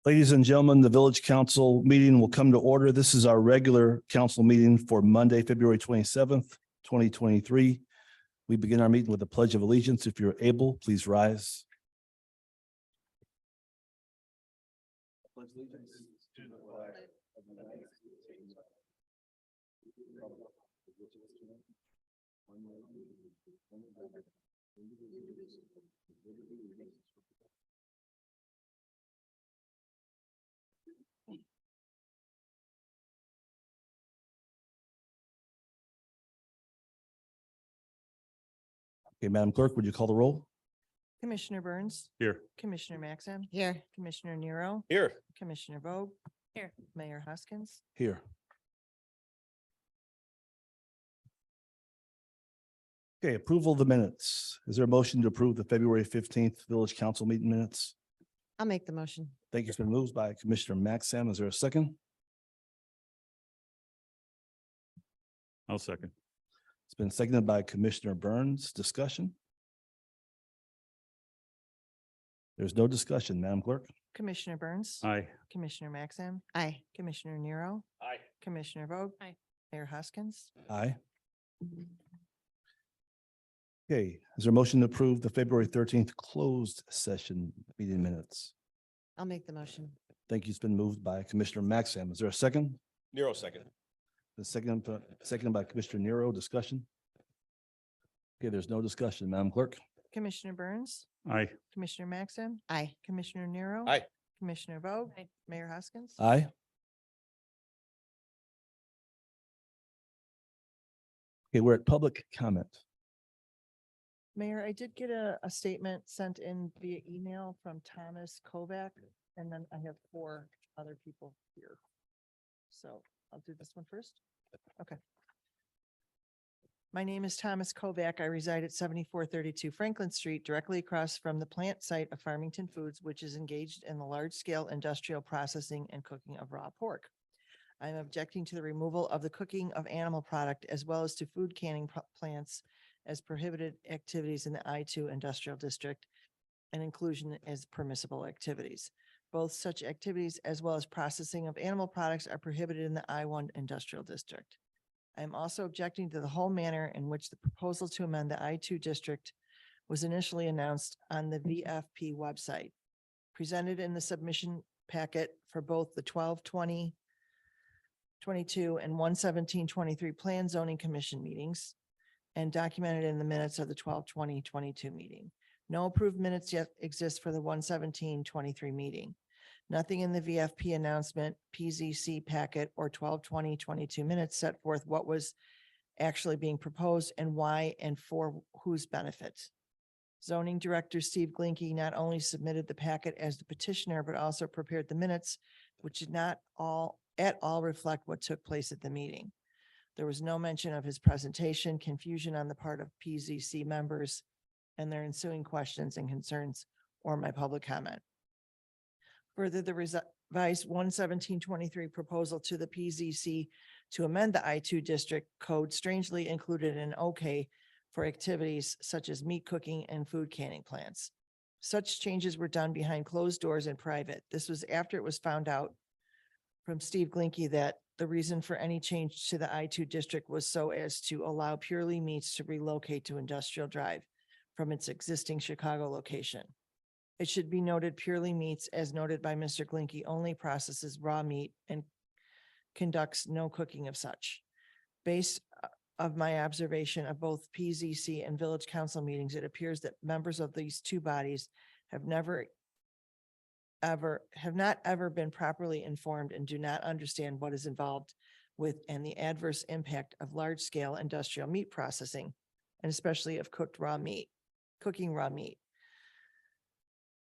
Ladies and gentlemen, the village council meeting will come to order. This is our regular council meeting for Monday, February 27th, 2023. We begin our meeting with the Pledge of Allegiance. If you're able, please rise. Pledge allegiance to the flag of the United States Okay, Madam Clerk, would you call the roll? Commissioner Burns, Here. Commissioner Maxim, Here. Commissioner Nero, Here. Commissioner Vogt. Here. Mayor Hoskins. Here. Okay, approval of the minutes. Is there a motion to approve the February 15th village council meeting minutes? I'll make the motion. Thank you. It's been moved by Commissioner Maxim. Is there a second? I'll second. It's been seconded by Commissioner Burns. Discussion? There's no discussion, Madam Clerk. Commissioner Burns. Aye. Commissioner Maxim, Aye. Commissioner Nero, Aye. Commissioner Vogt. Aye. Mayor Hoskins. Aye. Okay, is there a motion to approve the February 13th closed session meeting minutes? I'll make the motion. Thank you. It's been moved by Commissioner Maxim. Is there a second? Nero second. The seconded by Commissioner Nero. Discussion? Okay, there's no discussion, Madam Clerk. Commissioner Burns, Aye. Commissioner Maxim, Aye. Commissioner Nero. Aye. Commissioner Vogt. Aye. Mayor Hoskins. Aye. Okay, we're at public comment. Mayor, I did get a statement sent in via email from Thomas Kovac, and then I have 4 other people here. So I'll do this one first. Okay. My name is Thomas Kovac. I reside at 7432 Franklin Street, directly across from the plant site of Farmington Foods, which is engaged in the large-scale industrial processing and cooking of raw pork. I am objecting to the removal of the cooking of animal product as well as to food canning plants as prohibited activities in the I-2 industrial district and inclusion as permissible activities. Both such activities as well as processing of animal products are prohibited in the I-1 industrial district. I am also objecting to the whole manner in which the proposal to amend the I-2 district was initially announced on the VFP website, presented in the submission packet for both the 12/20/22 and 1/17/23 Plan Zoning Commission meetings, and documented in the minutes of the 12/20/22 meeting. No approved minutes yet exist for the 1/17/23 meeting. Nothing in the VFP announcement, PZC packet, or 12/20/22 minutes set forth what was actually being proposed and why and for whose benefit. Zoning Director Steve Glinke not only submitted the packet as the petitioner, but also prepared the minutes, which did not at all reflect what took place at the meeting. There was no mention of his presentation, confusion on the part of PZC members, and their ensuing questions and concerns, or my public comment. Further, the revised 1/17/23 proposal to the PZC to amend the I-2 district code strangely included an okay for activities such as meat cooking and food canning plants. Such changes were done behind closed doors in private. This was after it was found out from Steve Glinke that the reason for any change to the I-2 district was so as to allow Purely Meats to relocate to Industrial Drive from its existing Chicago location. It should be noted Purely Meats, as noted by Mr. Glinke, only processes raw meat and conducts no cooking of such. Based of my observation of both PZC and Village Council meetings, it appears that members of these two bodies have not ever been properly informed and do not understand what is involved with and the adverse impact of large-scale industrial meat processing, and especially of cooking raw meat.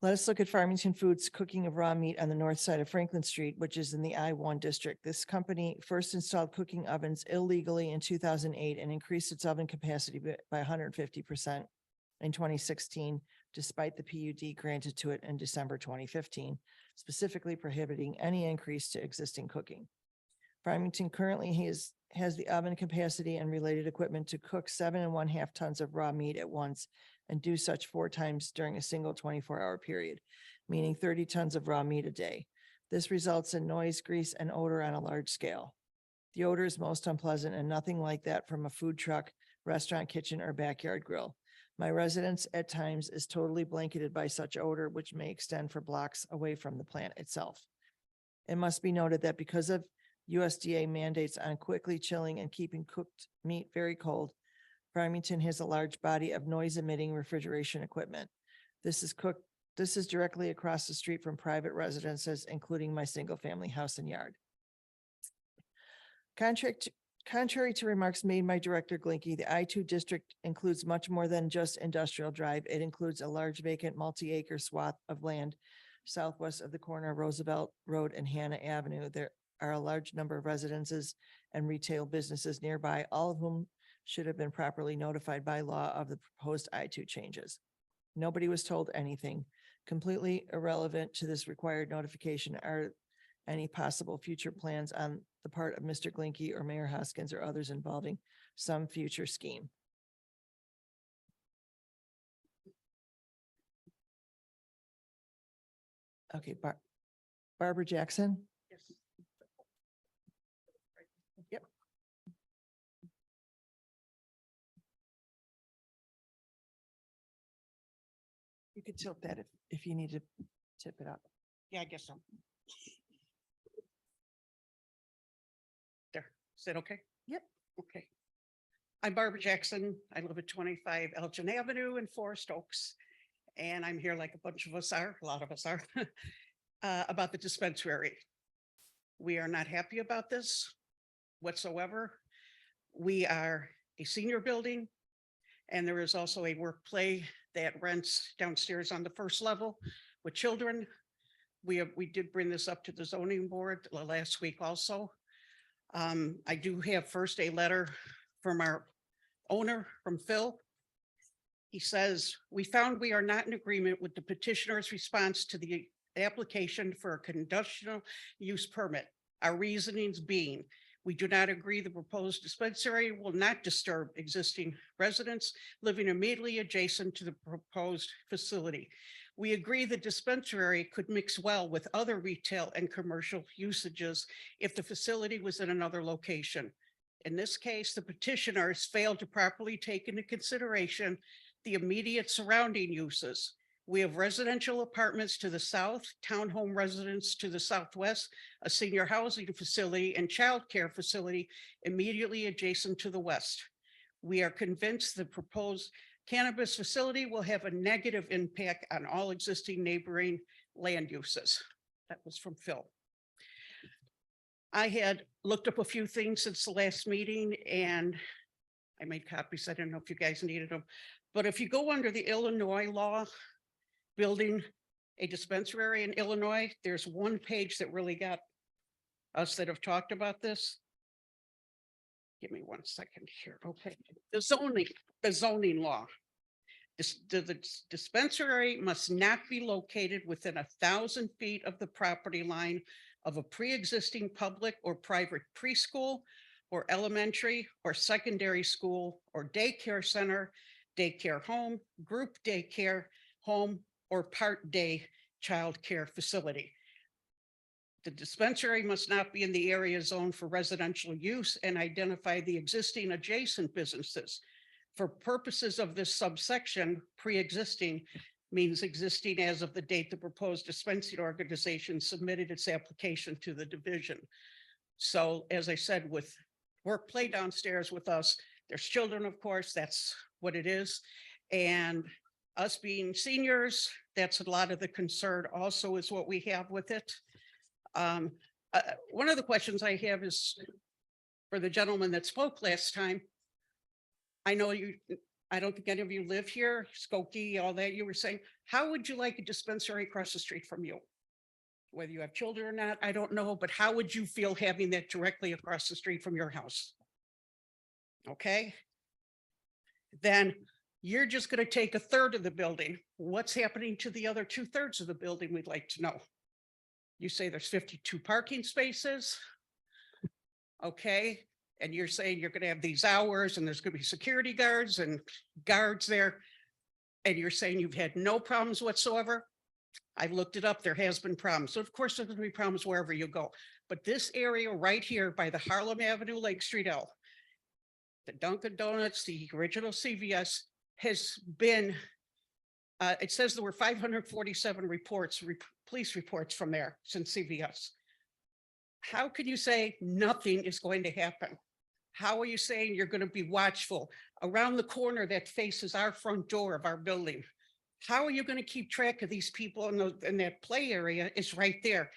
Let us look at Farmington Foods cooking of raw meat on the north side of Franklin Street, which is in the I-1 district. This company first installed cooking ovens illegally in 2008 and increased its oven capacity by 150% in 2016, despite the PUD granted to it in December 2015, specifically prohibiting any increase to existing cooking. Farmington currently has the oven capacity and related equipment to cook 7.5 tons of raw meat at once and do such 4 times during a single 24-hour period, meaning 30 tons of raw meat a day. This results in noise, grease, and odor on a large scale. The odor is most unpleasant and nothing like that from a food truck, restaurant kitchen, or backyard grill. My residence at times is totally blanketed by such odor, which may extend for blocks away from the plant itself. It must be noted that because of USDA mandates on quickly chilling and keeping cooked meat very cold, Farmington has a large body of noise emitting refrigeration equipment. This is directly across the street from private residences, including my single family house and yard. Contrary to remarks made by Director Glinky, the I-2 district includes much more than just industrial drive. It includes a large vacant multi-acre swath of land southwest of the corner of Roosevelt Road and Hannah Avenue. There are a large number of residences and retail businesses nearby, all of whom should have been properly notified by law of the proposed I-2 changes. Nobody was told anything. Completely irrelevant to this required notification are any possible future plans on the part of Mr. Glinky or Mayor Hoskins or others involving some future scheme. Okay, Barbara Jackson? Yes. Yep. You could tilt that if you need to tip it up. Yeah, I guess so. There, is that okay? Yep. Okay. I'm Barbara Jackson. I live at 25 Elgin Avenue in Forest Oaks. And I'm here like a bunch of us are, a lot of us are, about the dispensary. We are not happy about this whatsoever. We are a senior building, and there is also a work play that rents downstairs on the first level with children. We did bring this up to the zoning board last week also. I do have first a letter from our owner, from Phil. He says, "We found we are not in agreement with the petitioner's response to the application for a conditional use permit. Our reasonings being, we do not agree the proposed dispensary will not disturb existing residents living immediately adjacent to the proposed facility. We agree the dispensary could mix well with other retail and commercial usages if the facility was in another location. In this case, the petitioners failed to properly take into consideration the immediate surrounding uses. We have residential apartments to the south, townhome residents to the southwest, a senior housing facility and childcare facility immediately adjacent to the west. We are convinced the proposed cannabis facility will have a negative impact on all existing neighboring land uses." That was from Phil. I had looked up a few things since the last meeting and I made copies. I don't know if you guys needed them. But if you go under the Illinois law, building a dispensary in Illinois, there's one page that really got us that have talked about this. Give me 1 second here. Okay. The zoning law. The dispensary must not be located within 1,000 feet of the property line of a pre-existing public or private preschool or elementary or secondary school or daycare center, daycare home, group daycare home, or part day child care facility. The dispensary must not be in the area zoned for residential use and identify the existing adjacent businesses. For purposes of this subsection, pre-existing means existing as of the date the proposed dispensing organization submitted its application to the division. So as I said, with work play downstairs with us, there's children, of course, that's what it is. And us being seniors, that's a lot of the concern also is what we have with it. One of the questions I have is for the gentleman that spoke last time. I know I don't think any of you live here, Skokie, all that you were saying. How would you like a dispensary across the street from you? Whether you have children or not, I don't know, but how would you feel having that directly across the street from your house? Okay. Then you're just going to take 1/3 of the building. What's happening to the other 2/3 of the building? We'd like to know. You say there's 52 parking spaces. Okay. And you're saying you're going to have these hours and there's going to be security guards and guards there. and you're saying you've had no problems whatsoever. I've looked it up. There has been problems. So of course, there's gonna be problems wherever you go. But this area right here by the Harlem Avenue, Lake Street L, the Dunkin' Donuts, the original CVS has been, it says there were 547 reports, police reports from there since CVS. How can you say nothing is going to happen? How are you saying you're going to be watchful around the corner that faces our front door of our building? How are you going to keep track of these people in that play area is right there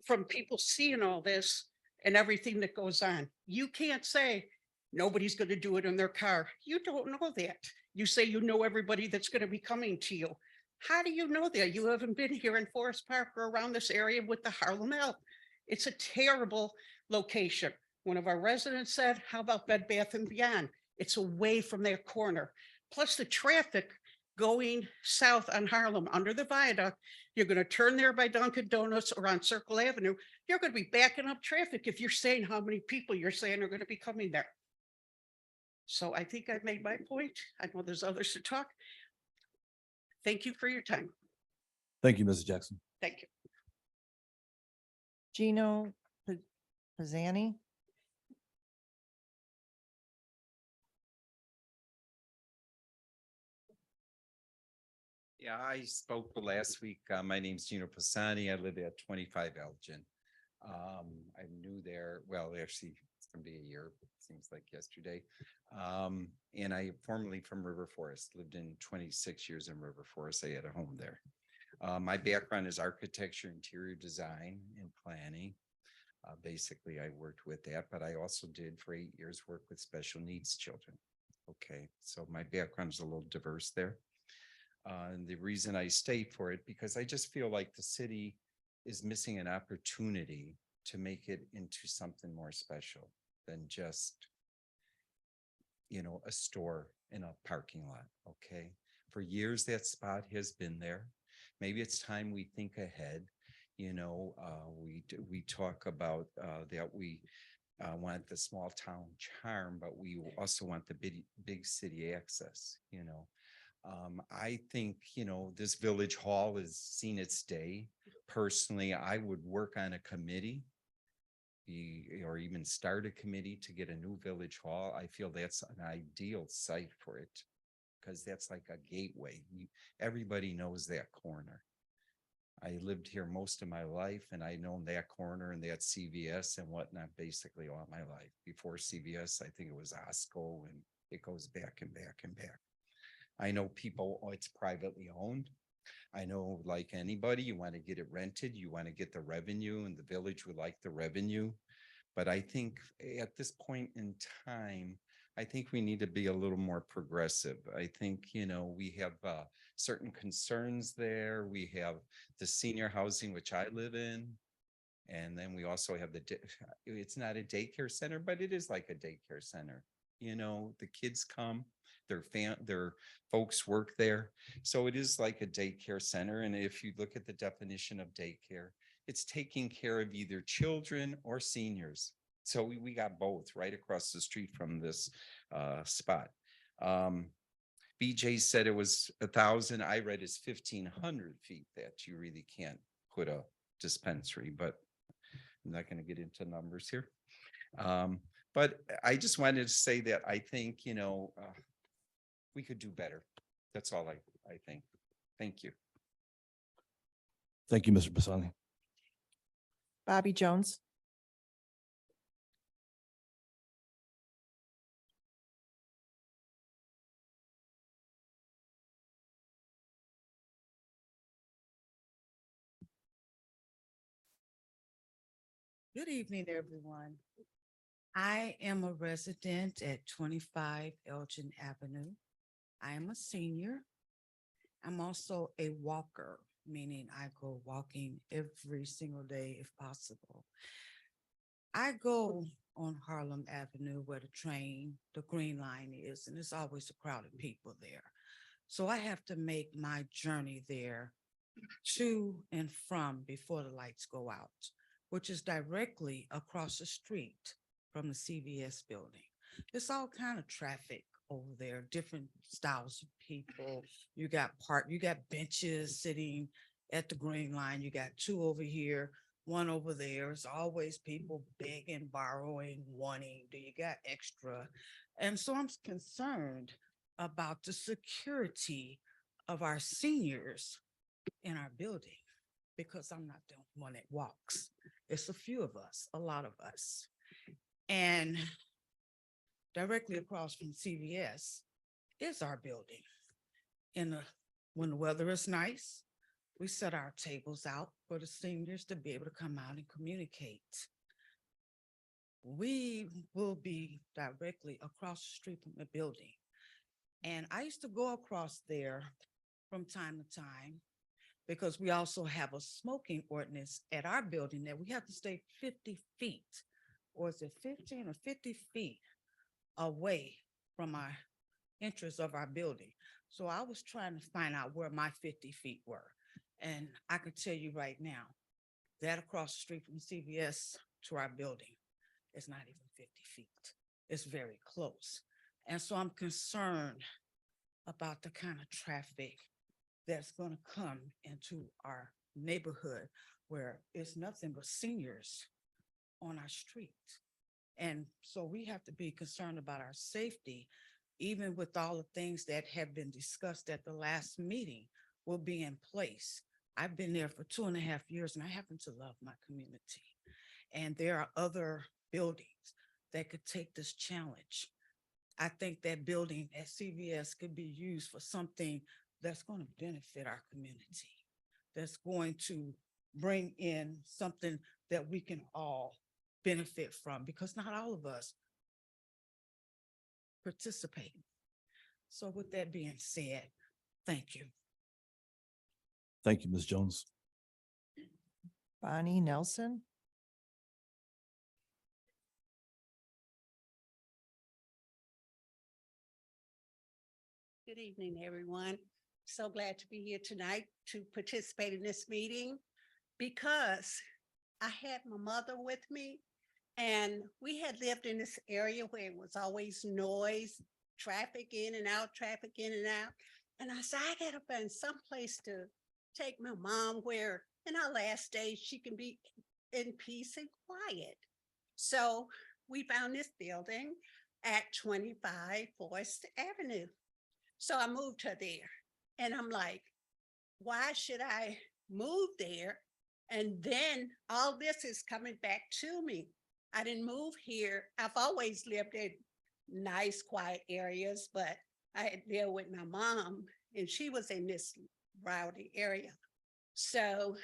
from people seeing all this and everything that goes on? You can't say nobody's going to do it in their car. You don't know that. You say you know everybody that's going to be coming to you. How do you know that? You haven't been here in Forest Park or around this area with the Harlem L. It's a terrible location. One of our residents said, how about Bed Bath and Beyond? It's away from their corner. Plus the traffic going south on Harlem under the viaduct, you're going to turn there by Dunkin' Donuts or on Circle Avenue. You're going to be backing up traffic if you're saying how many people you're saying are going to be coming there. So I think I've made my point. I know there's others to talk. Thank you for your time. Thank you, Mrs. Jackson. Thank you. Gino Pizzani. Yeah, I spoke last week. My name's Gino Pisani. I live at 25 Elgin. I'm new there. Well, actually, it's gonna be a year. Seems like yesterday. And I formerly from River Forest, lived in 26 years in River Forest. I had a home there. My background is architecture, interior design, and planning. Basically, I worked with that, but I also did for 8 years work with special needs children. Okay, so my background is a little diverse there. And the reason I stayed for it, because I just feel like the city is missing an opportunity to make it into something more special than just, you know, a store in a parking lot. Okay. For years, that spot has been there. Maybe it's time we think ahead. You know, we talk about that we want the small town charm, but we also want the big city access, you know. I think, you know, this village hall has seen its day. Personally, I would work on a committee or even start a committee to get a new village hall. I feel that's an ideal site for it because that's like a gateway. Everybody knows that corner. I lived here most of my life and I know that corner and that CVS and whatnot basically all my life. Before CVS, I think it was Osco and it goes back and back and back. I know people, it's privately owned. I know like anybody, you want to get it rented, you want to get the revenue and the village would like the revenue. But I think at this point in time, I think we need to be a little more progressive. I think, you know, we have certain concerns there. We have the senior housing, which I live in. And then we also have it's not a daycare center, but it is like a daycare center. You know, the kids come, their folks work there. So it is like a daycare center. And if you look at the definition of daycare, it's taking care of either children or seniors. So we got both right across the street from this spot. BJ said it was 1,000. I read it's 1,500 feet that you really can't put a dispensary, but I'm not going to get into numbers here. But I just wanted to say that I think, you know, we could do better. That's all I think. Thank you. Thank you, Mr. Pisani. Bobby Jones. Good evening, everyone. I am a resident at 25 Elgin Avenue. I am a senior. I'm also a walker, meaning I go walking every single day if possible. I go on Harlem Avenue where the Green Line is, and there's always a crowd of people there. So I have to make my journey there to and from before the lights go out, which is directly across the street from the CVS building. There's all kind of traffic over there, different styles of people. You got benches sitting at the Green Line. You got two over here, one over there. It's always people begging, borrowing, wanting. Do you got extra? And so I'm concerned about the security of our seniors in our building, because I'm not the one that walks. It's a few of us, a lot of us. And directly across from CVS is our building. When the weather is nice, we set our tables out for the seniors to be able to come out and communicate. We will be directly across the street from the building. And I used to go across there from time to time, because we also have a smoking ordinance at our building that we have to stay 50 feet, or is it 15 or 50 feet away from our entrance of our building. So I was trying to find out where my 50 feet were. And I can tell you right now, that across the street from CVS to our building is not even 50 feet. It's very close. And so I'm concerned about the kind of traffic that's going to come into our neighborhood, where it's nothing but seniors on our street. And so we have to be concerned about our safety, even with all the things that have been discussed at the last meeting will be in place. I've been there for 2.5 years, and I happen to love my community. And there are other buildings that could take this challenge. I think that building at CVS could be used for something that's going to benefit our community, that's going to bring in something that we can all benefit from, because not all of us participate. So with that being said, thank you. Thank you, Ms. Jones. Bonnie Nelson. Good evening, everyone. So glad to be here tonight to participate in this meeting, because I had my mother with me, and we had lived in this area where it was always noise, traffic in and out, traffic in and out. And I said, I gotta find some place to take my mom where in our last days she can be in peace and quiet. So we found this building at 25 Forest Avenue. So I moved her there, and I'm like, why should I move there? And then all this is coming back to me. I didn't move here. I've always lived in nice, quiet areas, but I had lived with my mom, and she was in this rowdy area. So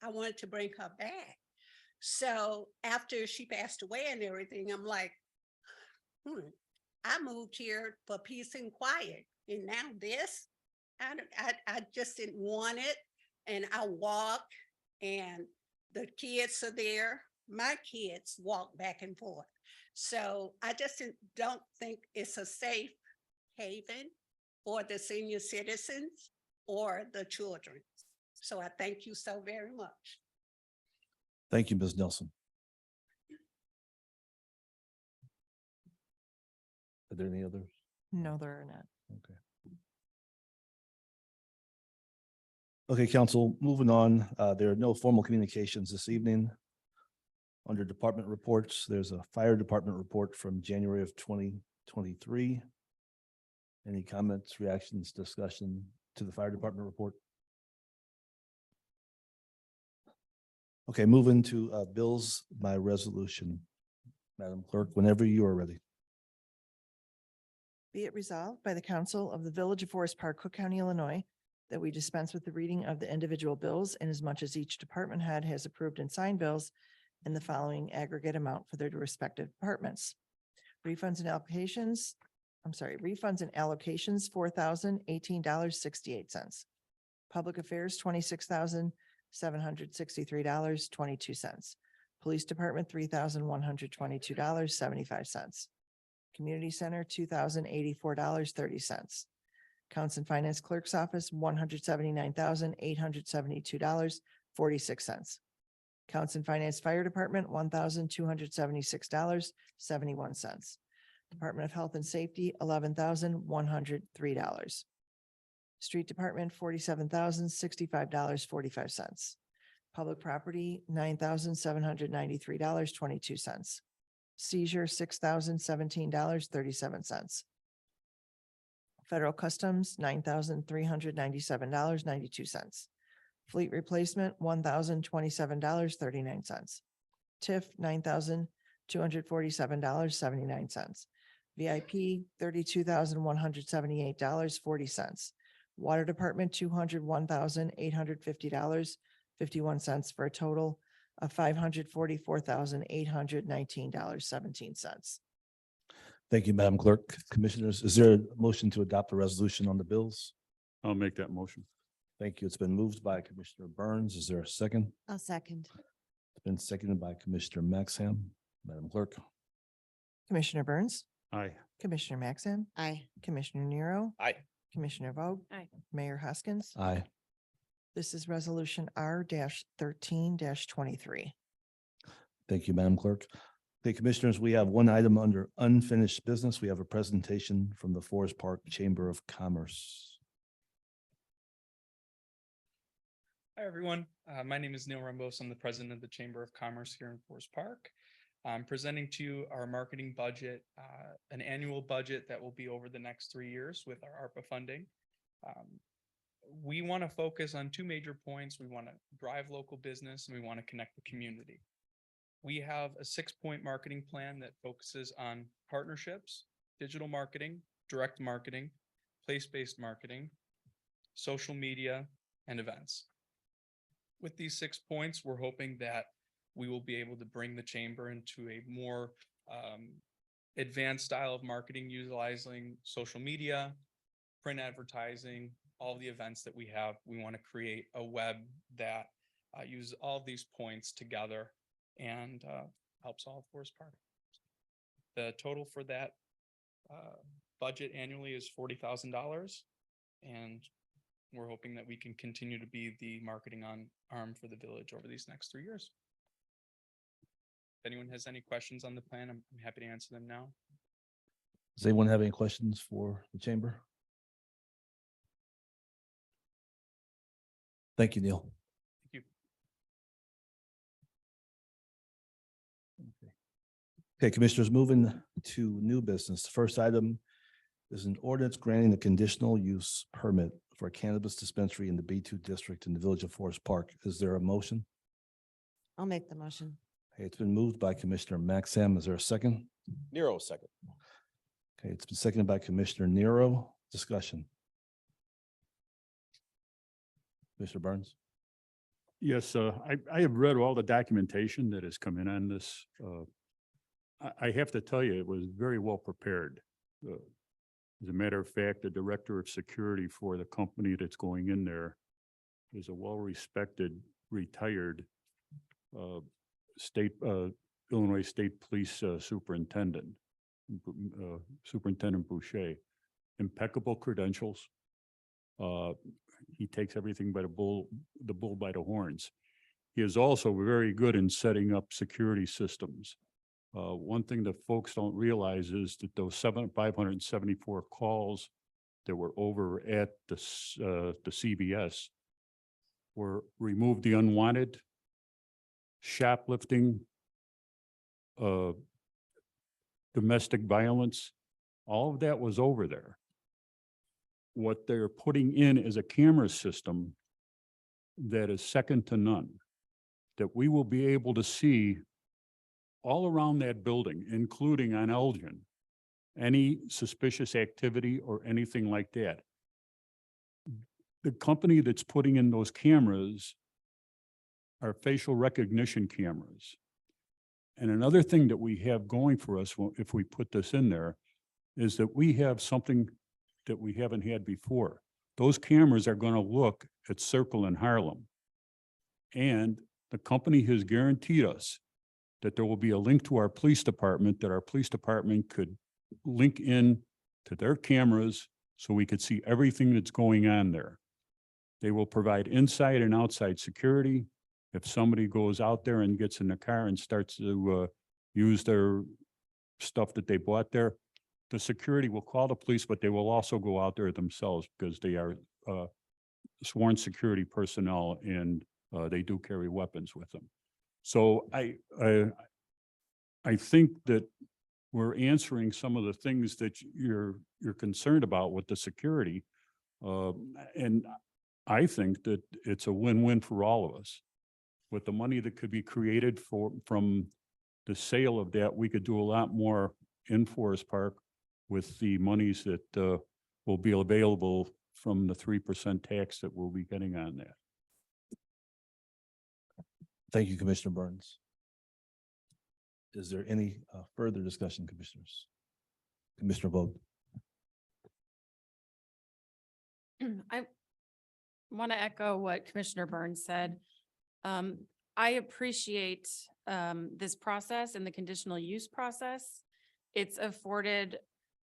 I wanted to bring her back. So after she passed away and everything, I'm like, I moved here for peace and quiet. And now this, I just didn't want it. And I walk, and the kids are there. My kids walk back and forth. So I just don't think it's a safe haven for the senior citizens or the children. So I thank you so very much. Thank you, Ms. Nelson. Are there any others? No, there are not. Okay. Okay, council, moving on. There are no formal communications this evening. Under department reports, there's a fire department report from January of 2023. Any comments, reactions, discussion to the fire department report? Okay, moving to bills by resolution. Madam Clerk, whenever you are ready. Be it resolved by the Council of the Village of Forest Park, Cook County, Illinois, that we dispense with the reading of the individual bills, inasmuch as each department head has approved and signed bills in the following aggregate amount for their respective departments. Refunds and allocations, $4,018.68. Public Affairs, $26,763.22. Police Department, $3,122.75. Community Center, $2,084.30. Accounts and Finance Clerk's Office, $179,872.46. Accounts and Finance Fire Department, $1,276.71. Department of Health and Safety, $11,103. Street Department, $47,065.45. Public Property, $9,793.22. Seizure, $6,017.37. Federal Customs, $9,397.92. Fleet Replacement, $1,027.39. TIF, $9,247.79. VIP, $32,178.40. Water Department, $201,850.51 for a total of $544,819.17. Thank you, Madam Clerk. Commissioners, is there a motion to adopt a resolution on the bills? I'll make that motion. Thank you. It's been moved by Commissioner Burns. Is there a second? I'll second. It's been seconded by Commissioner Maxham. Madam Clerk. Commissioner Burns, Aye. Commissioner Maxim, Aye. Commissioner Nero, Aye. Commissioner Vogt. Aye. Mayor Hoskins. Aye. This is Resolution R-13-23. Thank you, Madam Clerk. Okay, Commissioners, we have one item under unfinished business. We have a presentation from the Forest Park Chamber of Commerce. Hi, everyone. My name is Neil Rambos. I'm the president of the Chamber of Commerce here in Forest Park. I'm presenting to you our marketing budget, an annual budget that will be over the next 3 years with our ARPA funding. We want to focus on two major points. We want to drive local business and we want to connect the community. We have a 6-point marketing plan that focuses on partnerships, digital marketing, direct marketing, place-based marketing, social media, and events. With these 6 points, we're hoping that we will be able to bring the chamber into a more advanced style of marketing, utilizing social media, print advertising, all the events that we have. We want to create a web that uses all of these points together and helps all of Forest Park. The total for that budget annually is $40,000, and we're hoping that we can continue to be the marketing arm for the village over these next 3 years. If anyone has any questions on the plan, I'm happy to answer them now. Does anyone have any questions for the chamber? Thank you, Neil. Thank you. Okay, Commissioners, moving to new business. The first item is an ordinance granting a conditional use permit for a cannabis dispensary in the B2 district in the village of Forest Park. Is there a motion? I'll make the motion. Okay, it's been moved by Commissioner Maxam. Is there a second? Nero, second. Okay, it's been seconded by Commissioner Nero. Discussion. Mr. Burns. Yes, I have read all the documentation that has come in on this. I have to tell you, it was very well prepared. As a matter of fact, the director of security for the company that's going in there is a well-respected, retired Illinois State Police Superintendent, Superintendent Boucher. Impeccable credentials. He takes everything by the bull by the horns. He is also very good in setting up security systems. One thing that folks don't realize is that those 574 calls that were over at the CVS were removed the unwanted, shoplifting, domestic violence. All of that was over there. What they're putting in is a camera system that is second to none, that we will be able to see all around that building, including on Elgin, any suspicious activity or anything like that. The company that's putting in those cameras are facial recognition cameras. And another thing that we have going for us, if we put this in there, is that we have something that we haven't had before. Those cameras are going to look at Circle in Harlem. And the company has guaranteed us that there will be a link to our police department, that our police department could link in to their cameras so we could see everything that's going on there. They will provide inside and outside security. If somebody goes out there and gets in the car and starts to use their stuff that they bought there, the security will call the police, but they will also go out there themselves because they are sworn security personnel and they do carry weapons with them. So I think that we're answering some of the things that you're concerned about with the security. And I think that it's a win-win for all of us. With the money that could be created from the sale of that, we could do a lot more in Forest Park with the monies that will be available from the 3% tax that we'll be getting on that. Thank you, Commissioner Burns. Is there any further discussion, commissioners? Commissioner Vogt. I want to echo what Commissioner Burns said. I appreciate this process and the conditional use process. It's afforded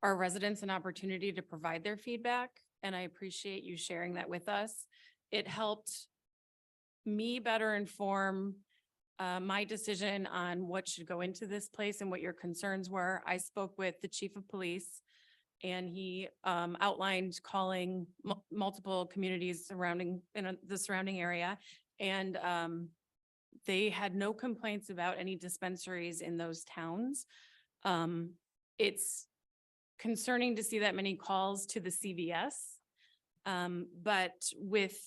our residents an opportunity to provide their feedback, and I appreciate you sharing that with us. It helped me better inform my decision on what should go into this place and what your concerns were. I spoke with the chief of police, and he outlined calling multiple communities surrounding in the surrounding area, and they had no complaints about any dispensaries in those towns. It's concerning to see that many calls to the CVS, but with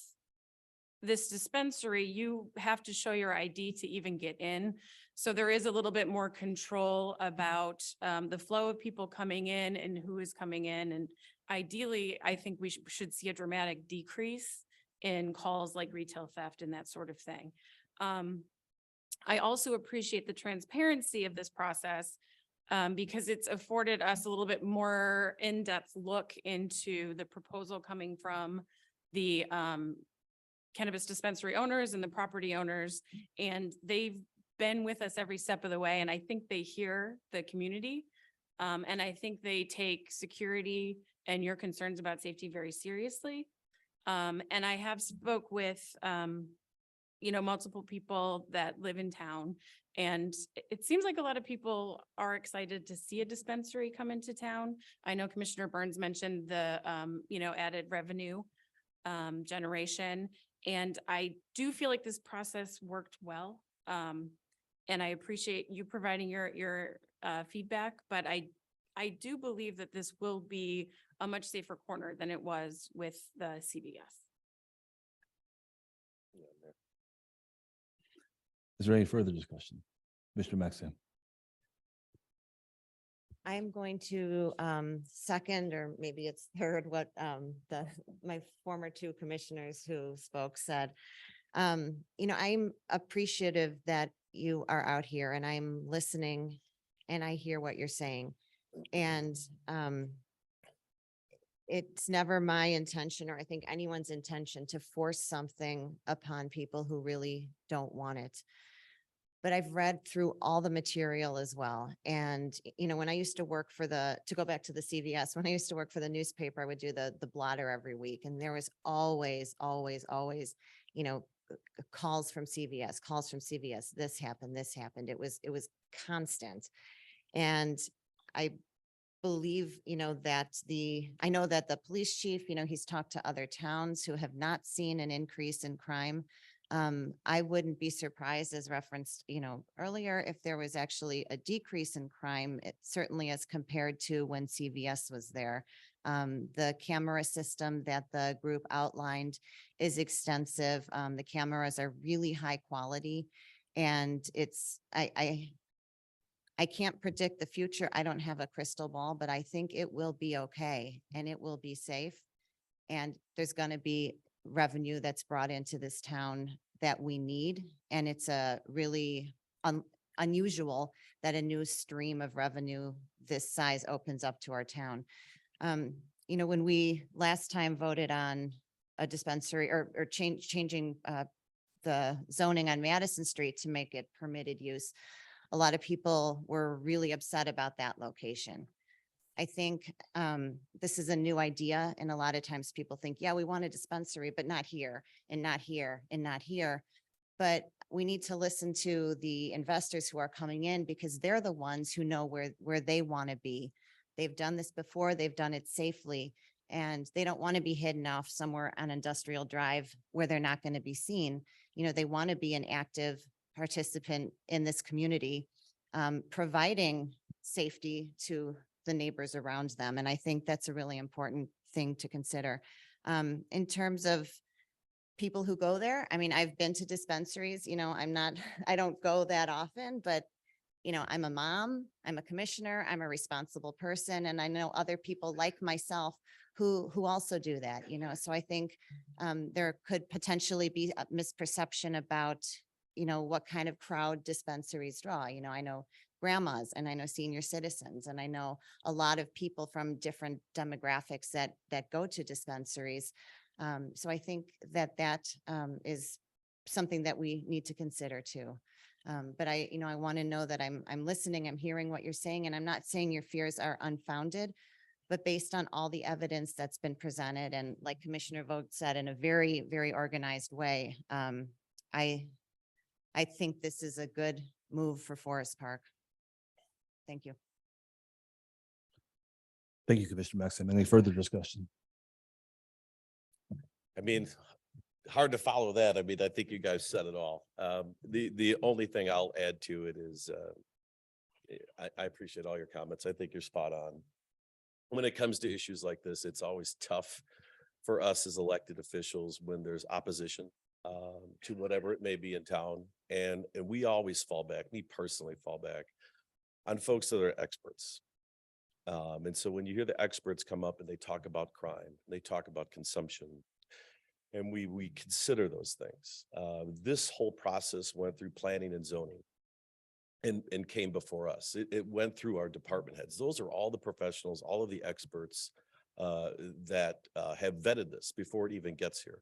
this dispensary, you have to show your ID to even get in. So there is a little bit more control about the flow of people coming in and who is coming in. And ideally, I think we should see a dramatic decrease in calls like retail theft and that sort of thing. I also appreciate the transparency of this process because it's afforded us a little bit more in-depth look into the proposal coming from the cannabis dispensary owners and the property owners. And they've been with us every step of the way. And I think they hear the community. And I think they take security and your concerns about safety very seriously. And I have spoke with, multiple people that live in town. And it seems like a lot of people are excited to see a dispensary come into town. I know Commissioner Burns mentioned the, added revenue generation. And I do feel like this process worked well. And I appreciate you providing your feedback, but I do believe that this will be a much safer corner than it was with the CVS. Is there any further discussion? Mr. Maxim. I'm going to second, or maybe it's third, what my former two commissioners who spoke said. I'm appreciative that you are out here and I'm listening and I hear what you're saying. And it's never my intention, or I think anyone's intention, to force something upon people who really don't want it. But I've read through all the material as well. And, when I used to work to go back to the CVS, when I used to work for the newspaper, I would do the blotter every week. And there was always, calls from CVS, this happened. It was constant. And I believe, I know that the police chief, he's talked to other towns who have not seen an increase in crime. I wouldn't be surprised, as referenced, earlier, if there was actually a decrease in crime, certainly as compared to when CVS was there. The camera system that the group outlined is extensive. The cameras are really high quality, and I can't predict the future. I don't have a crystal ball, but I think it will be okay and it will be safe. And there's going to be revenue that's brought into this town that we need. And it's a really unusual that a new stream of revenue this size opens up to our town. When we last time voted on a dispensary or changing the zoning on Madison Street to make it permitted use, a lot of people were really upset about that location. I think this is a new idea, and a lot of times people think, yeah, we want a dispensary, but not here and not here and not here. But we need to listen to the investors who are coming in, because they're the ones who know where they want to be. They've done this before, they've done it safely, and they don't want to be hidden off somewhere on Industrial Drive where they're not going to be seen. You know, they want to be an active participant in this community, providing safety to the neighbors around them. And I think that's a really important thing to consider. In terms of people who go there, I mean, I've been to dispensaries, you know, I don't go that often, but you know, I'm a mom, I'm a commissioner, I'm a responsible person, and I know other people like myself who also do that, you know, so I think there could potentially be a misperception about, you know, what kind of crowd dispensaries draw. You know, I know grandmas and I know senior citizens, and I know a lot of people from different demographics that go to dispensaries. So I think that is something that we need to consider too. But I want to know that I'm listening, I'm hearing what you're saying, and I'm not saying your fears are unfounded, but based on all the evidence that's been presented, and like Commissioner Vogt said, in a very, very organized way, I think this is a good move for Forest Park. Thank you. Thank you, Commissioner Maxim. Any further discussion? I mean, hard to follow that. I mean, I think you guys said it all. The only thing I'll add to it is, I appreciate all your comments. I think you're spot on. When it comes to issues like this, it's always tough for us as elected officials when there's opposition to whatever it may be in town. And we always fall back, me personally fall back on folks that are experts. And so when you hear the experts come up and they talk about crime, they talk about consumption, and we consider those things. This whole process went through planning and zoning and came before us. It went through our department heads. Those are all the professionals, all of the experts that have vetted this before it even gets here.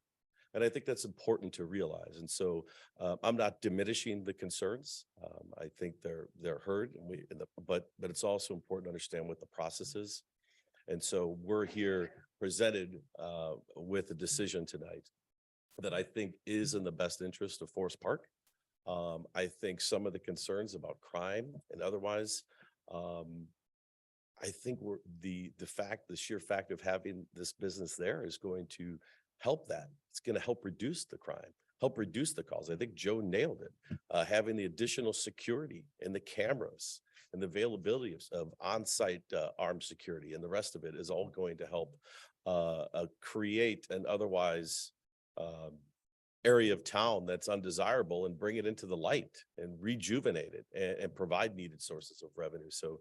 And I think that's important to realize. And so I'm not diminishing the concerns. I think they're heard, but it's also important to understand what the process is. And so we're here presented with a decision tonight that I think is in the best interest of Forest Park. I think some of the concerns about crime and otherwise, I think the sheer fact of having this business there is going to help that. It's going to help reduce the crime, help reduce the calls. I think Joe nailed it. Having the additional security and the cameras and the availability of on-site armed security and the rest of it is all going to help create an otherwise area of town that's undesirable and bring it into the light and rejuvenate it and provide needed sources of revenue. So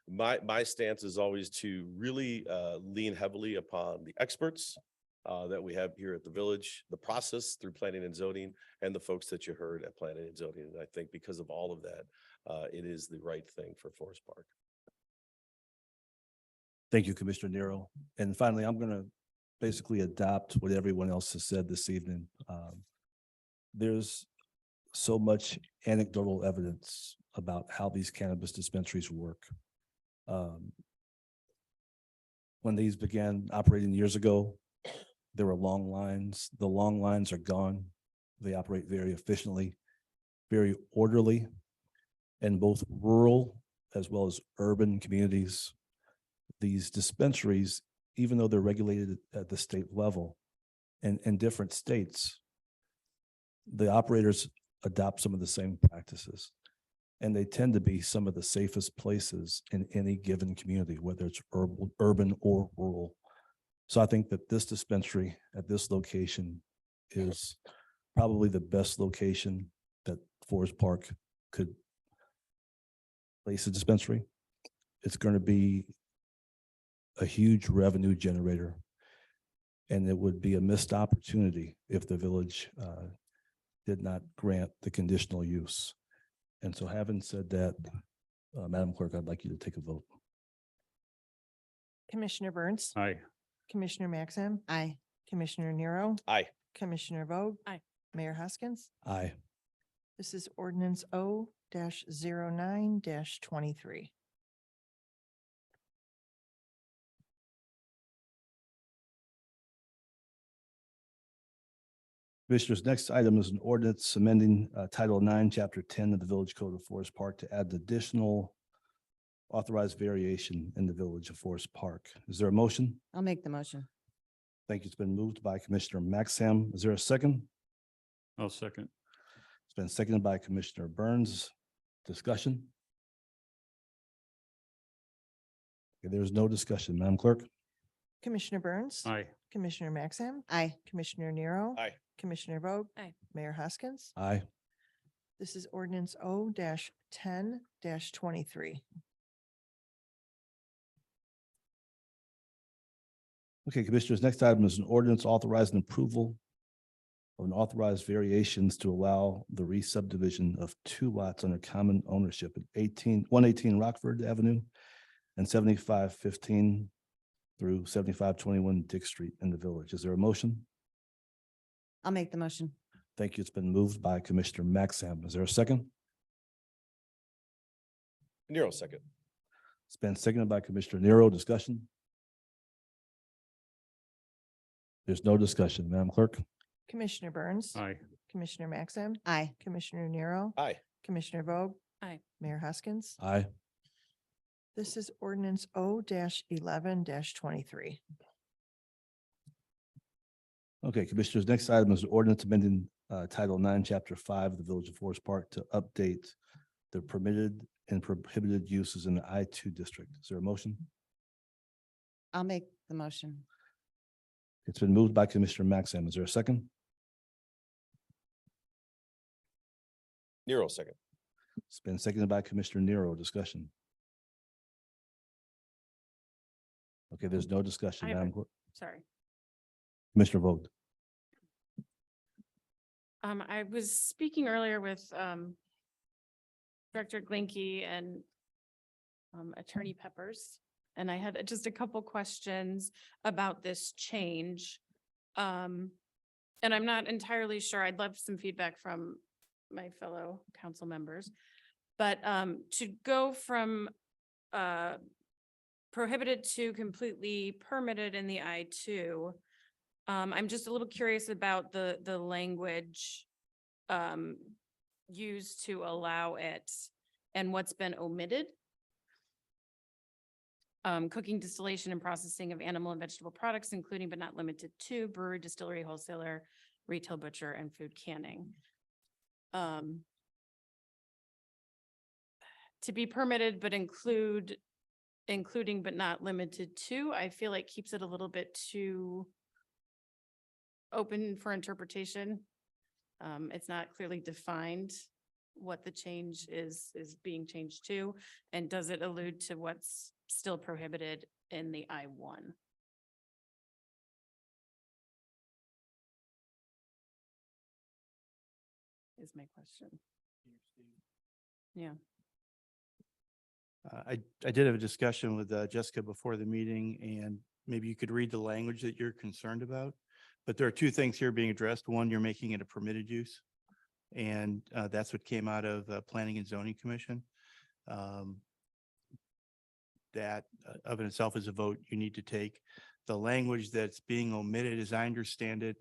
my stance is always to really lean heavily upon the experts that we have here at the village, the process through planning and zoning, and the folks that you heard at planning and zoning. And I think because of all of that, it is the right thing for Forest Park. Thank you, Commissioner Nero. And finally, I'm going to basically adopt what everyone else has said this evening. There's so much anecdotal evidence about how these cannabis dispensaries work. When these began operating years ago, there were long lines. The long lines are gone. They operate very efficiently, very orderly, in both rural as well as urban communities. These dispensaries, even though they're regulated at the state level and in different states, the operators adopt some of the same practices. And they tend to be some of the safest places in any given community, whether it's urban or rural. So I think that this dispensary at this location is probably the best location that Forest Park could place a dispensary. It's going to be a huge revenue generator, and it would be a missed opportunity if the village did not grant the conditional use. And so having said that, Madam Clerk, I'd like you to take a vote. Commissioner Burns, Aye. Commissioner Maxim, Aye. Commissioner Nero, Aye. Commissioner Vogt. Aye. Mayor Hoskins. Aye. This is ordinance O-09-23. Commissioners, next item is an ordinance amending Title 9, Chapter 10 of the Village Code of Forest Park to add additional authorized variation in the Village of Forest Park. Is there a motion? I'll make the motion. Thank you. It's been moved by Commissioner Maxham. Is there a second? I'll second. It's been seconded by Commissioner Burns. Discussion? Okay, there's no discussion. Madam Clerk? Commissioner Burns. Aye. Commissioner Maxam, Aye. Commissioner Nero. Aye. Commissioner Vogt. Aye. Mayor Hoskins. Aye. This is ordinance O-10-23. Okay, Commissioners, next item is an ordinance authorizing approval of an authorized variations to allow the re-subdivision of 2 lots under common ownership at 118 Rockford Avenue and 7515 through 7521 Dick Street in the village. Is there a motion? I'll make the motion. Thank you. It's been moved by Commissioner Maxam. Is there a second? Nero second. It's been seconded by Commissioner Nero. Discussion? There's no discussion. Madam Clerk? Commissioner Burns. Aye. Commissioner Maxam, Aye. Commissioner Nero. Aye. Commissioner Vogt. Aye. Mayor Hoskins. Aye. This is ordinance O-11-23. Okay, Commissioners, next item is an ordinance amending Title 9, Chapter 5 of the Village of Forest Park to update the permitted and prohibited uses in the I-2 district. Is there a motion? I'll make the motion. It's been moved by Commissioner Maxam. Is there a second? Nero second. It's been seconded by Commissioner Nero. Discussion? Okay, there's no discussion. I have a- Madam Clerk. Sorry. Commissioner Vogt. I was speaking earlier with Director Glinky and Attorney Peppers, and I had just a couple questions about this change. And I'm not entirely sure. I'd love some feedback from my fellow council members. But to go from prohibited to completely permitted in the I-2, I'm just a little curious about the language used to allow it and what's been omitted. Cooking, distillation, and processing of animal and vegetable products, including but not limited to brewery, distillery, wholesaler, retail, butcher, and food canning. To be permitted but including but not limited to, I feel like keeps it a little bit too open for interpretation. It's not clearly defined what the change is being changed to, and does it allude to what's still prohibited in the I-1? Is my question. Yeah. I did have a discussion with Jessica before the meeting, and maybe you could read the language that you're concerned about. But there are 2 things here being addressed. One, you're making it a permitted use. And that's what came out of Planning and Zoning Commission. That of in itself is a vote you need to take. The language that's being omitted, as I understand it,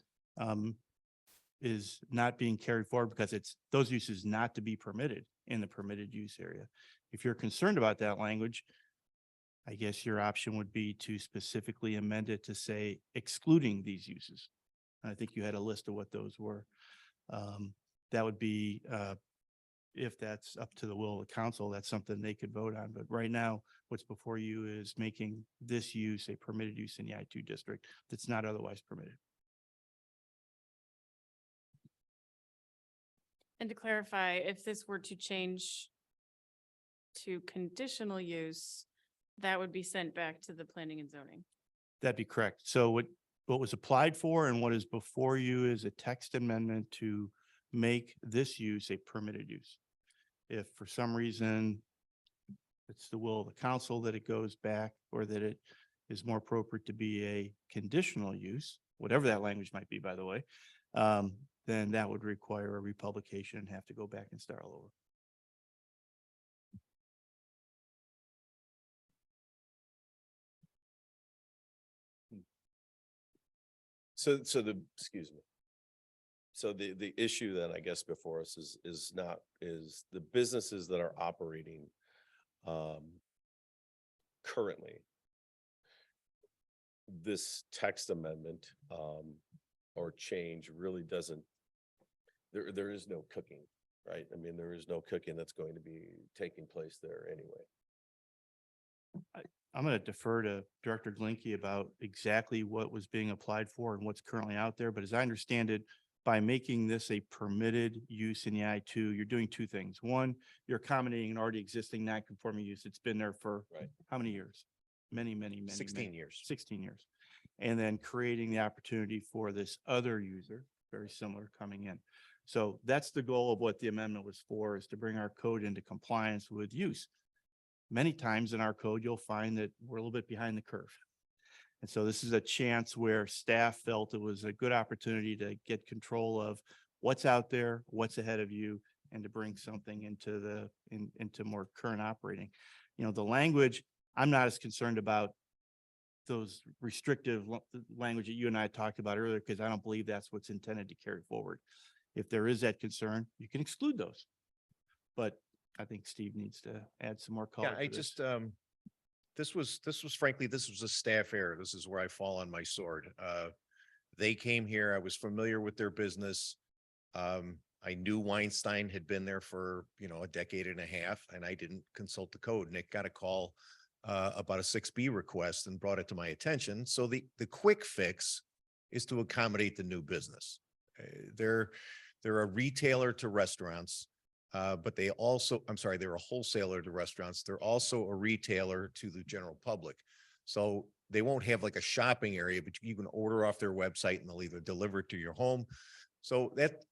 is not being carried forward because it's those uses not to be permitted in the permitted use area. If you're concerned about that language, I guess your option would be to specifically amend it to say excluding these uses. I think you had a list of what those were. That would be, if that's up to the will of the council, that's something they could vote on. But right now, what's before you is making this use a permitted use in the I-2 district that's not otherwise permitted. And to clarify, if this were to change to conditional use, that would be sent back to the planning and zoning. That'd be correct. So what was applied for and what is before you is a text amendment to make this use a permitted use. If for some reason it's the will of the council that it goes back, or that it is more appropriate to be a conditional use, whatever that language might be, by the way, then that would require a republication and have to go back and start all over. Excuse me. So the issue then, I guess, before us is the businesses that are operating currently, this text amendment, or change really doesn't, there is no cooking, right? I mean, there is no cooking that's going to be taking place there anyway. I'm going to defer to Director Glinke about exactly what was being applied for and what's currently out there. But as I understand it, by making this a permitted use in the I-2, you're doing two things. One, you're accommodating an already existing non-conforming use. It's been there for Right. how many years? Many, many, many. 16 years. 16 years. And then creating the opportunity for this other user, very similar, coming in. So that's the goal of what the amendment was for, is to bring our code into compliance with use. Many times in our code, you'll find that we're a little bit behind the curve. And so this is a chance where staff felt it was a good opportunity to get control of what's out there, what's ahead of you, and to bring something into into more current operating. You know, the language, I'm not as concerned about those restrictive language that you and I talked about earlier, because I don't believe that's what's intended to carry forward. If there is that concern, you can exclude those. But I think Steve needs to add some more color. Yeah, I to this. just, this was frankly, this was a staff error. This is where I fall on my sword. They came here, I was familiar with their business. I knew Weinstein had been there for, a decade and a half, and I didn't consult the code. Nick got a call about a 6B request and brought it to my attention. So the quick fix is to accommodate the new business. They're a retailer to restaurants. But they're a wholesaler to restaurants. They're also a retailer to the general public. So they won't have like a shopping area, but you can order off their website and they'll either deliver it to your home. So that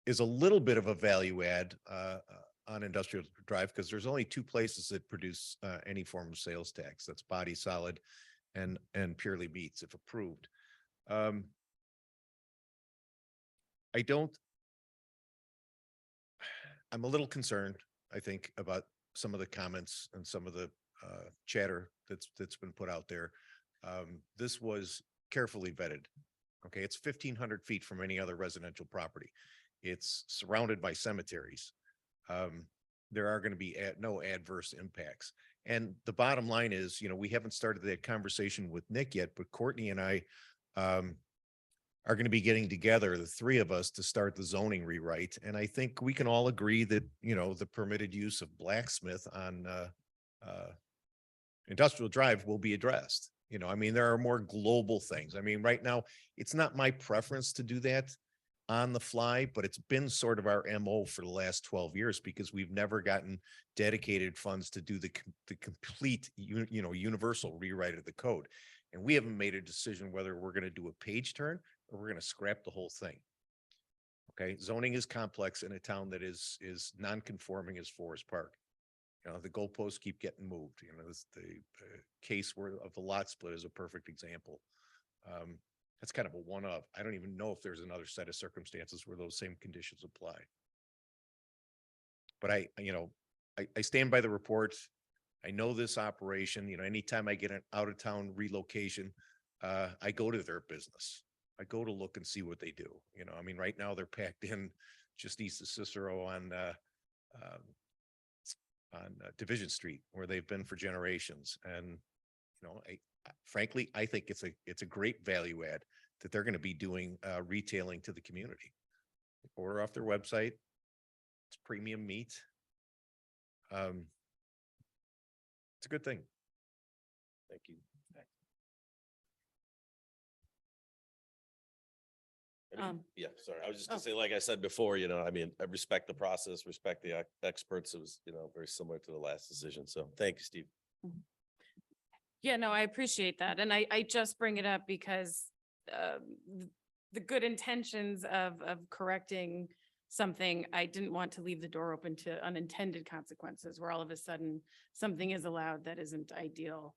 is a little bit of a value add on Industrial Drive, because there's only two places that produce any form of sales tax. That's Body Solid and Purely Meats, if approved. I'm a little concerned, I think, about some of the comments and some of the chatter that's been put out there. This was carefully vetted. Okay, it's 1,500 feet from any other residential property. It's surrounded by cemeteries. There are going to be no adverse impacts. And the bottom line is, we haven't started that conversation with Nick yet, but Courtney and I are going to be getting together, the three of us, to start the zoning rewrite. And I think we can all agree that, the permitted use of blacksmith on Industrial Drive will be addressed. There are more global things. Right now, it's not my preference to do that on the fly, but it's been sort of our MO for the last 12 years, because we've never gotten dedicated funds to do the complete, universal rewrite of the code. And we haven't made a decision whether we're going to do a page turn or we're going to scrap the whole thing. Okay, zoning is complex in a town that is non-conforming as Forest Park. The goalposts keep getting moved. The case of the lot split is a perfect example. That's kind of a one-off. I don't even know if there's another set of circumstances where those same conditions apply. But I stand by the report. I know this operation. Anytime I get an out-of-town relocation, I go to their business. I go to look and see what they do. Right now they're packed in just east of Cicero on Division Street, where they've been for generations. And frankly, I think it's a great value add that they're going to be doing retailing to the community. Order off their website. It's premium meat. It's a good thing. Thank you. Yeah, sorry. I was just gonna say, like I said before, I respect the process, respect the experts. It was, very similar to the last decision. So thank you, Steve. Yeah, no, I appreciate that. And I just bring it up because the good intentions of correcting something, I didn't want to leave the door open to unintended consequences where all of a sudden something is allowed that isn't ideal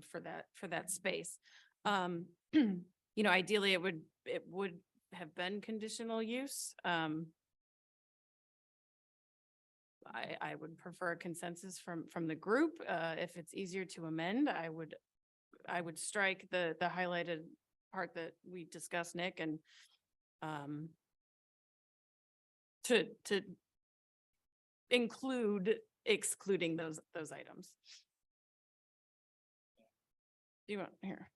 for that space. Ideally it would have been conditional use. I would prefer a consensus from the group. If it's easier to amend, I would strike the highlighted part that we discussed, Nick, and to include excluding those items. Do you want, here?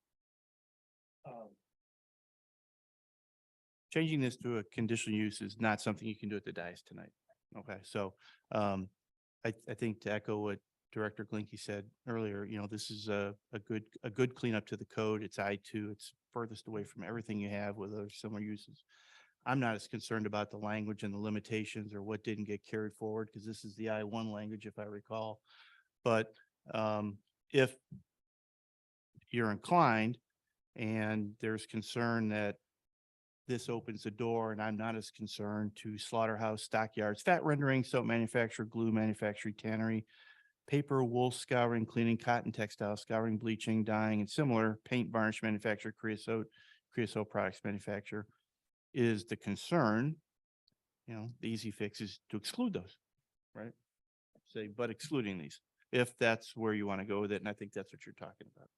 Changing this to a conditional use is not something you can do at the dais tonight. Okay, so I think to echo what Director Glinky said earlier, this is a good cleanup to the code. It's I2. It's furthest away from everything you have with other similar uses. I'm not as concerned about the language and the limitations or what didn't get carried forward, because this is the I1 language, if I recall. But if you're inclined and there's concern that this opens the door, and I'm not as concerned, to slaughterhouse, stockyards, fat rendering, soap manufacturer, glue manufacturer, tannery, paper, wool scouring, cleaning, cotton textile, scouring, bleaching, dyeing, and similar, paint, varnish manufacturer, creosote products manufacturer, is the concern, the easy fix is to exclude those, right? Say, but excluding these, if that's where you want to go with it, and I think that's what you're talking about.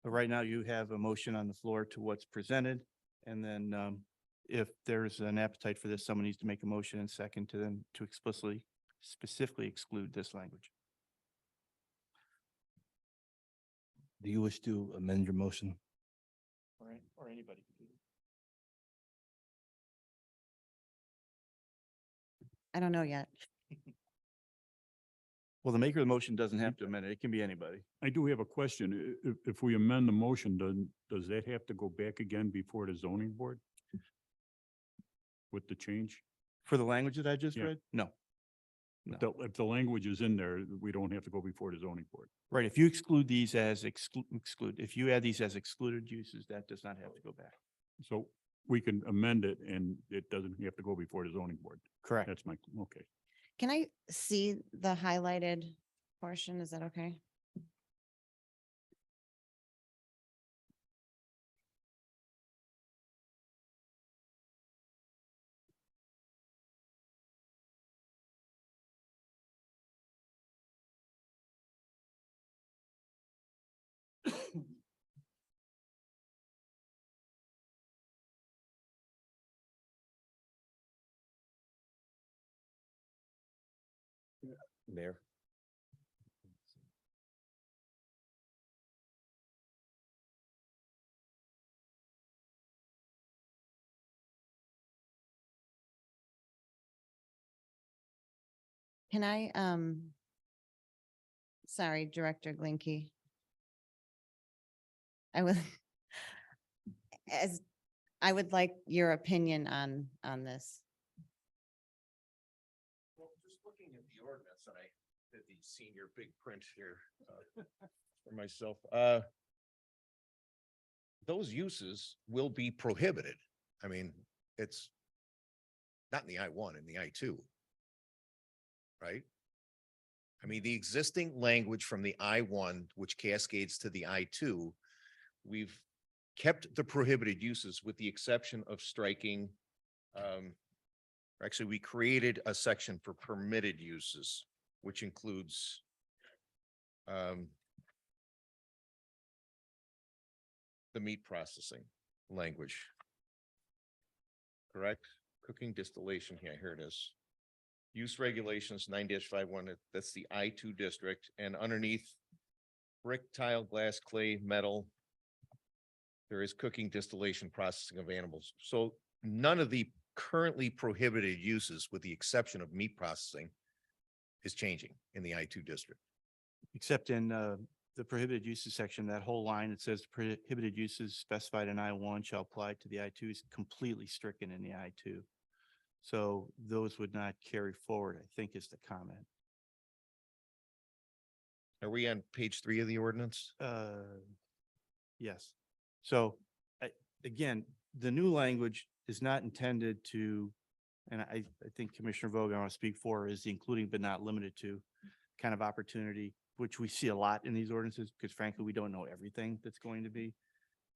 But right now you have a motion on the floor to what's presented, and then if there's an appetite for this, someone needs to make a motion and second to them to specifically exclude this language. Do you wish to amend your motion? Or anybody. I don't know yet. Well, the maker of the motion doesn't have to amend it. It can be anybody. I do have a question. If we amend the motion, does that have to go back again before the zoning board? With the change? For the language that I just Yeah. read? No. No. If the language is in there, we don't have to go before the zoning board. Right. If you exclude these as exclude, if you add these as excluded uses, that does not have to go back. So we can amend it and it doesn't have to go before the zoning board. Correct. That's my, okay. Can I see the highlighted portion? Is that okay? Mayor. Can I, sorry, Director Glinky. I would, I would like your opinion on this. Well, just looking at the ordinance, and I did the senior big print here for myself. Those uses will be prohibited. I mean, it's not in the I1, in the I2. Right? I mean, the existing language from the I1, which cascades to the I2, we've kept the prohibited uses with the exception of striking. Actually, we created a section for permitted uses, which includes the meat processing language. Correct? Cooking, distillation. Yeah, here it is. Use regulations 9-51, that's the I2 district, and underneath brick, tile, glass, clay, metal, there is cooking, distillation, processing of animals. So none of the currently prohibited uses, with the exception of meat processing, is changing in the I2 district. Except in the prohibited uses section, that whole line, it says prohibited uses specified in I1 shall apply to the I2 is completely stricken in the I2. So those would not carry forward, I think, is the comment. Are we on page 3 of the ordinance? Yes. So again, the new language is not intended to, and I think Commissioner Vogel, I want to speak for, is the including but not limited to kind of opportunity, which we see a lot in these ordinances, because frankly, we don't know everything that's going to be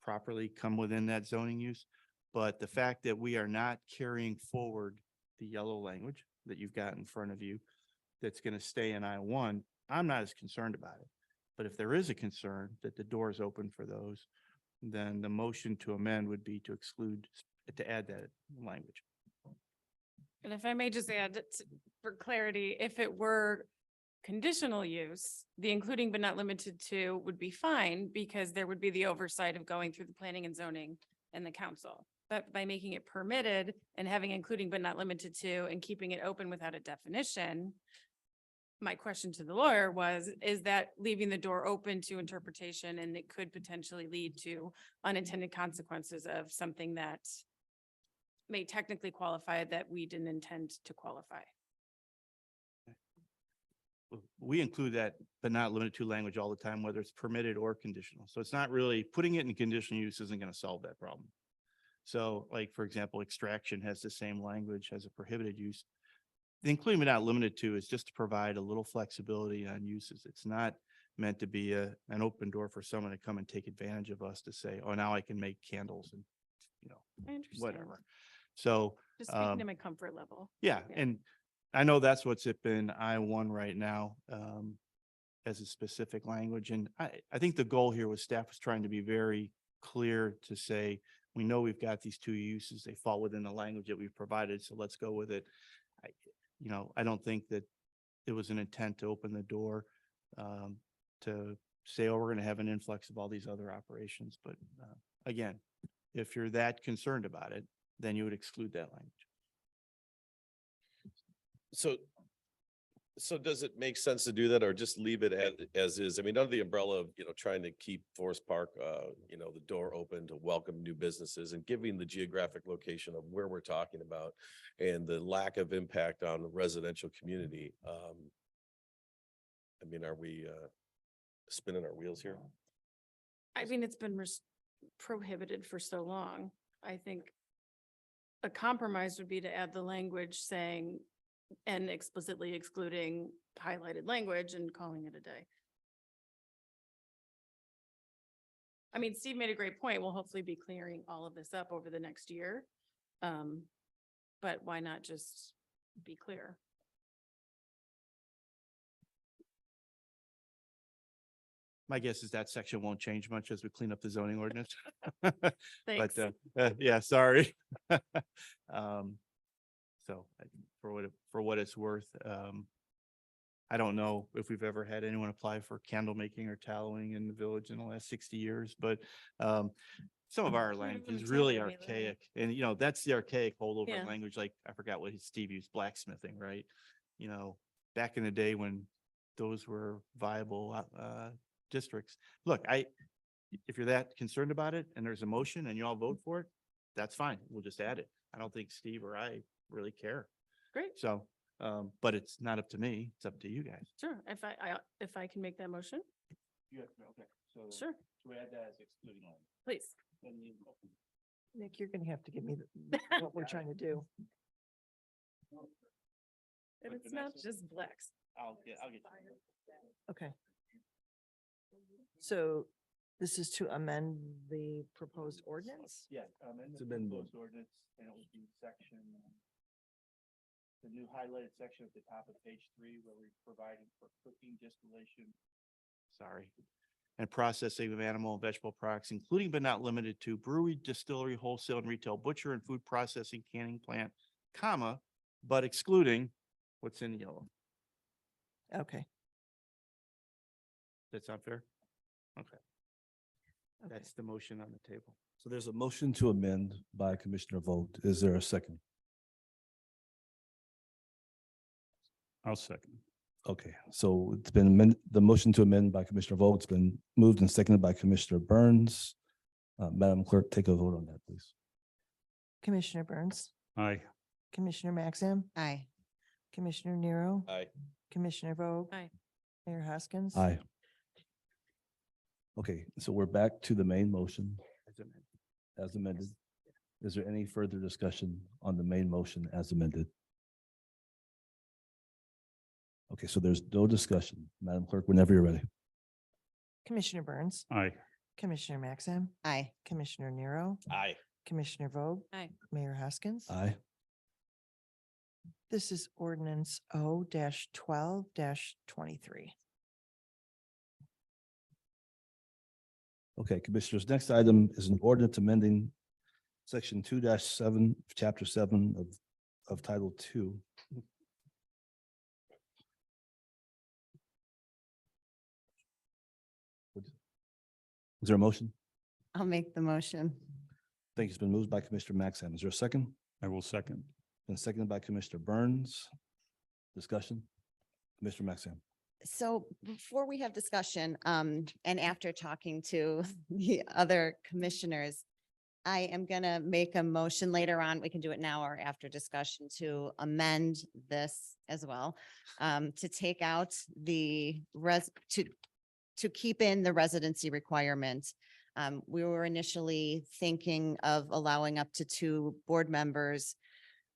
properly come within that zoning use. But the fact that we are not carrying forward the yellow language that you've got in front of you, that's going to stay in I1, I'm not as concerned about it. But if there is a concern that the door is open for those, then the motion to amend would be to exclude, to add that language. And if I may just add for clarity, if it were conditional use, the including but not limited to would be fine because there would be the oversight of going through the planning and zoning and the council. But by making it permitted and having including but not limited to and keeping it open without a definition, my question to the lawyer was, is that leaving the door open to interpretation and it could potentially lead to unintended consequences of something that may technically qualify that we didn't intend to qualify? We include that, but not limited to language all the time, whether it's permitted or conditional. So it's not really, putting it in conditional use isn't going to solve that problem. So like, for example, extraction has the same language as a prohibited use. The including but not limited to is just to provide a little flexibility on uses. It's not meant to be an open door for someone to come and take advantage of us to say, oh, now I can make candles and, I understand. whatever. So, Just speaking to my comfort level. yeah, Yeah. and I know that's what's up in I-1 right now, as a specific language. And I think the goal here was staff was trying to be very clear to say, we know we've got these two uses, they fall within the language that we've provided, so let's go with it. I don't think that it was an intent to open the door, to say, oh, we're going to have an influx of all these other operations. But, again, if you're that concerned about it, then you would exclude that language. So does it make sense to do that or just leave it as is? I mean, under the umbrella of, trying to keep Forest Park, the door open to welcome new businesses and giving the geographic location of where we're talking about and the lack of impact on the residential community. I mean, are we spinning our wheels here? I mean, it's been prohibited for so long. I think a compromise would be to add the language saying and explicitly excluding highlighted language and calling it a day. I mean, Steve made a great point. We'll hopefully be clearing all of this up over the next year. But why not just be clear? My guess is that section won't change much as we clean up the zoning ordinance. Thanks. But, yeah, sorry. So for what it's worth, I don't know if we've ever had anyone apply for candle making or tallowing in the village in the last 60 years, but some of our language is really Tallowing, Elaine. archaic. And, that's the archaic holdover Yeah. language, like I forgot what Steve used, blacksmithing, right? Back in the day when those were viable districts. Look, if you're that concerned about it and there's a motion and you all vote for it, that's fine. We'll just add it. I don't think Steve or I really care. Great. So, but it's not up to me. It's up to you guys. Sure. If I can make that motion, Okay. So sure, to add that as excluding language. please. Nick, you're going to have to give me what we're trying to do. And Like it's not Vanessa? just blacks. I'll get you. Okay. So this is to amend the proposed ordinance? Yeah. And It's the amended. proposed ordinance, and it would be section, the new highlighted section at the top of page 3, where we're providing for cooking, distillation. Sorry. And processing of animal and vegetable products, including but not limited to brewery, distillery, wholesale and retail, butcher and food processing, canning plant, comma, but excluding what's in yellow. Okay. That's not fair? Okay. Okay. That's the motion on the table. So there's a motion to amend by Commissioner Vogt. Is there a second? I'll second. Okay, so it's been the motion to amend by Commissioner Vogt. It's been moved and seconded by Commissioner Burns. Madam Clerk, take a vote on that, please. Commissioner Burns, Aye. Commissioner Maxim, Aye. Commissioner Nero, Aye. Commissioner Vogt. Aye. Mayor Hoskins. Aye. Okay, so we're back to the main motion as amended. Is there any further discussion on the main motion as amended? Okay, so there's no discussion. Madam Clerk, whenever you're ready. Commissioner Burns, Aye. Commissioner Maxim, Aye. Commissioner Nero, Aye. Commissioner Vogt. Aye. Mayor Hoskins. Aye. This is ordinance O-12-23. Okay, Commissioners, next item is an ordinance amending section 2-7, chapter 7 of Title 2. Is there a motion? I'll make the motion. Thank you. It's been moved by Commissioner Maxim. Is there a second? I will second. And seconded by Commissioner Burns. Discussion? Commissioner Maxim. So before we have discussion, and after talking to the other commissioners, I am gonna make a motion later on. We can do it now or after discussion to amend this as well. To take out the to keep in the residency requirement. We were initially thinking of allowing up to 2 board members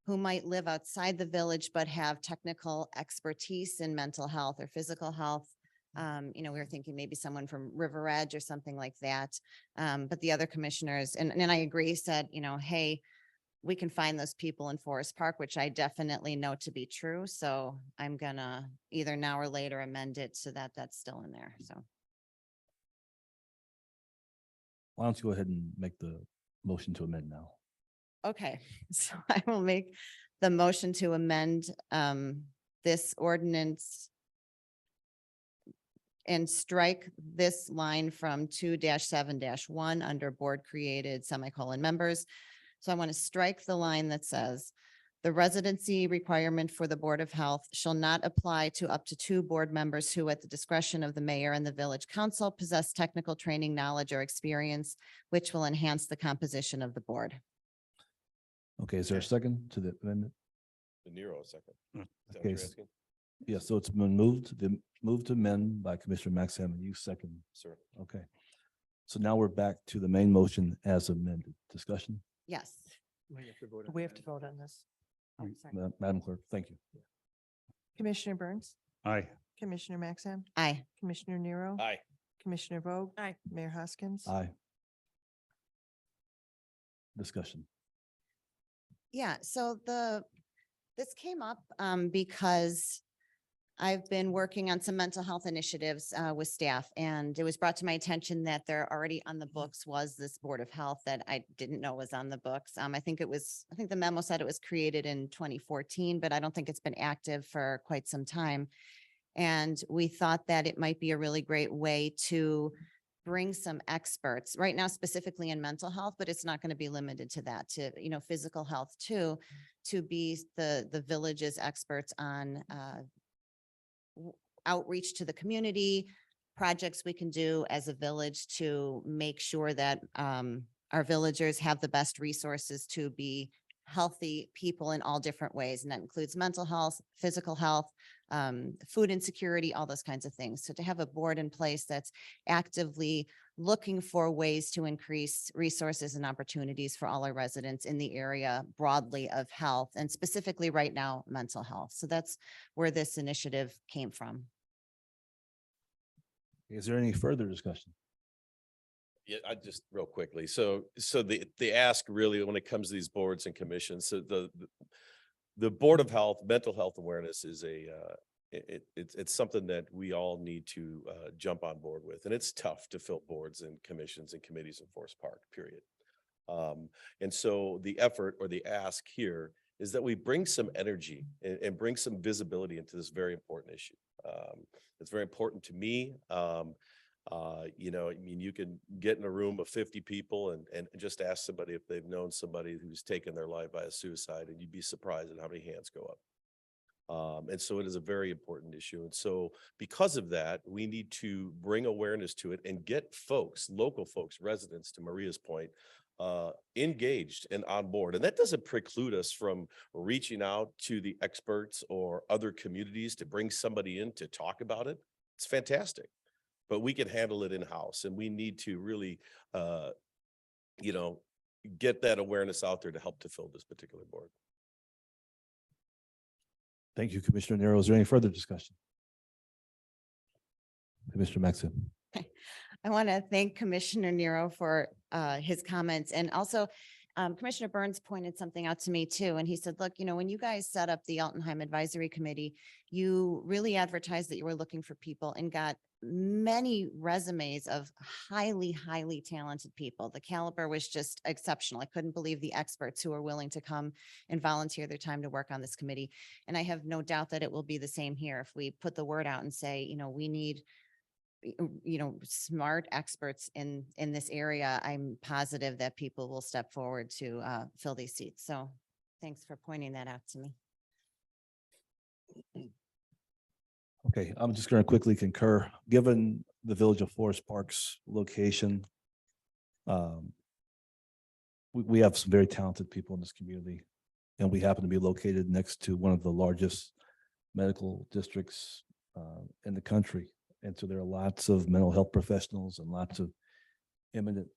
who might live outside the village but have technical expertise in mental health or physical health. We were thinking maybe someone from River Edge or something like that. But the other commissioners, and I agree, said, hey, we can find those people in Forest Park, which I definitely know to be true. So I'm gonna either now or later amend it so that that's still in there. So. Why don't you go ahead and make the motion to amend now? Okay, so I will make the motion to amend this ordinance and strike this line from 2-7-1 under board created semicolon members. So I want to strike the line that says the residency requirement for the Board of Health shall not apply to up to 2 board members who at the discretion of the mayor and the village council possess technical training, knowledge, or experience, which will enhance the composition of the board. Okay, is there a second to the amendment? The Nero second. Hmm. Is that what Okay, you're s- asking? Yeah, so it's been moved, moved to amend by Commissioner Maxim, and you second. Sir. Okay. So now we're back to the main motion as amended. Discussion? Yes. We have to vote on this. Oh, sorry. Madam Clerk, thank you. Commissioner Burns, Aye. Commissioner Maxim, Aye. Commissioner Nero. Aye. Commissioner Vogt. Aye. Mayor Hoskins. Aye. Discussion. Yeah, so this came up because I've been working on some mental health initiatives with staff, and it was brought to my attention that there already on the books was this Board of Health that I didn't know was on the books. I think the memo said it was created in 2014, but I don't think it's been active for quite some time. And we thought that it might be a really great way to bring some experts right now, specifically in mental health, but it's not going to be limited to that, to, physical health too, to be the village's experts on outreach to the community, projects we can do as a village to make sure that our villagers have the best resources to be healthy people in all different ways. And that includes mental health, physical health, food insecurity, all those kinds of things. So to have a board in place that's actively looking for ways to increase resources and opportunities for all our residents in the area broadly of health, and specifically right now, mental health. So that's where this initiative came from. Is there any further discussion? Yeah, I just real quickly. So the ask really, when it comes to these boards and commissions, so the Board of Health, mental health awareness is it's something that we all need to jump on board with. And it's tough to fill boards and commissions and committees in Forest Park, period. And so the effort or the ask here is that we bring some energy and bring some visibility into this very important issue. It's very important to me. You can get in a room of 50 people and just ask somebody if they've known somebody who's taken their life by a suicide, and you'd be surprised at how many hands go up. And so it is a very important issue. And so because of that, we need to bring awareness to it and get folks, local folks, residents, to Maria's point, engaged and on board. And that doesn't preclude us from reaching out to the experts or other communities to bring somebody in to talk about it. It's fantastic. But we can handle it in-house, and we need to really, get that awareness out there to help to fill this particular board. Thank you, Commissioner Nero. Is there any further discussion? Commissioner Maxim. I want to thank Commissioner Nero for his comments, and also Commissioner Burns pointed something out to me too. And he said, look, when you guys set up the Altenheim Advisory Committee, you really advertised that you were looking for people and got many resumes of highly, highly talented people. The caliber was just exceptional. I couldn't believe the experts who are willing to come and volunteer their time to work on this committee. And I have no doubt that it will be the same here if we put the word out and say, we need smart experts in this area, I'm positive that people will step forward to fill these seats. So thanks for pointing that out to me. Okay, I'm just going to quickly concur, given the Village of Forest Park's location. We have some very talented people in this community, and we happen to be located next to one of the largest medical districts in the country. And so there are lots of mental health professionals and lots of eminent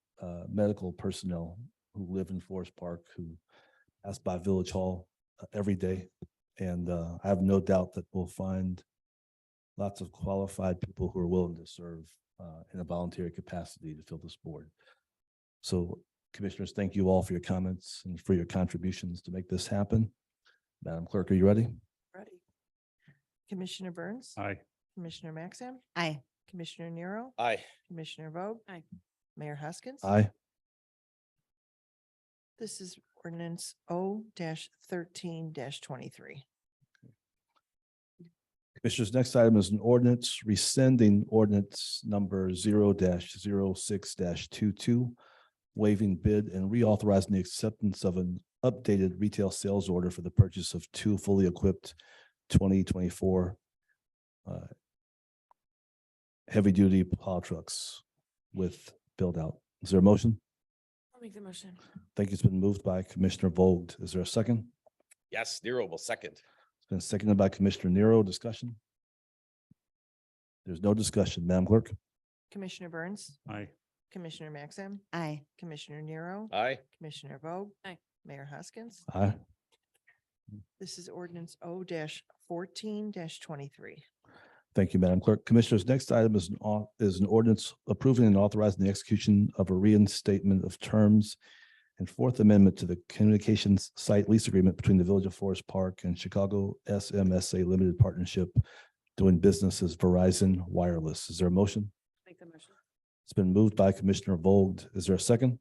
medical personnel who live in Forest Park, who pass by Village Hall every day. And I have no doubt that we'll find lots of qualified people who are willing to serve in a voluntary capacity to fill this board. So commissioners, thank you all for your comments and for your contributions to make this happen. Madam Clerk, are you ready? Ready. Commissioner Burns. Aye. Commissioner Maxim, Aye. Commissioner Nero, Aye. Commissioner Vogt. Aye. Mayor Hoskins. Aye. This is ordinance O-13-23. Commissioners, next item is an ordinance rescinding ordinance number 0-06-22, waiving bid and reauthorizing the acceptance of an updated retail sales order for the purchase of 2 fully equipped 2024 heavy-duty plow trucks with build out. Is there a motion? I'll make the motion. Thank you. It's been moved by Commissioner Vogt. Is there a second? Yes, Nero will second. It's been seconded by Commissioner Nero. Discussion? There's no discussion. Madam Clerk? Commissioner Burns, Aye. Commissioner Maxim, Aye. Commissioner Nero, Aye. Commissioner Vogt. Aye. Mayor Hoskins. Aye. This is ordinance O-14-23. Thank you, Madam Clerk. Commissioners, next item is an ordinance approving and authorizing the execution of a reinstatement of terms and Fourth Amendment to the communications site lease agreement between the Village of Forest Park and Chicago SMSA Limited Partnership doing business as Verizon Wireless. Is there a motion? Make the motion. It's been moved by Commissioner Vogt. Is there a second?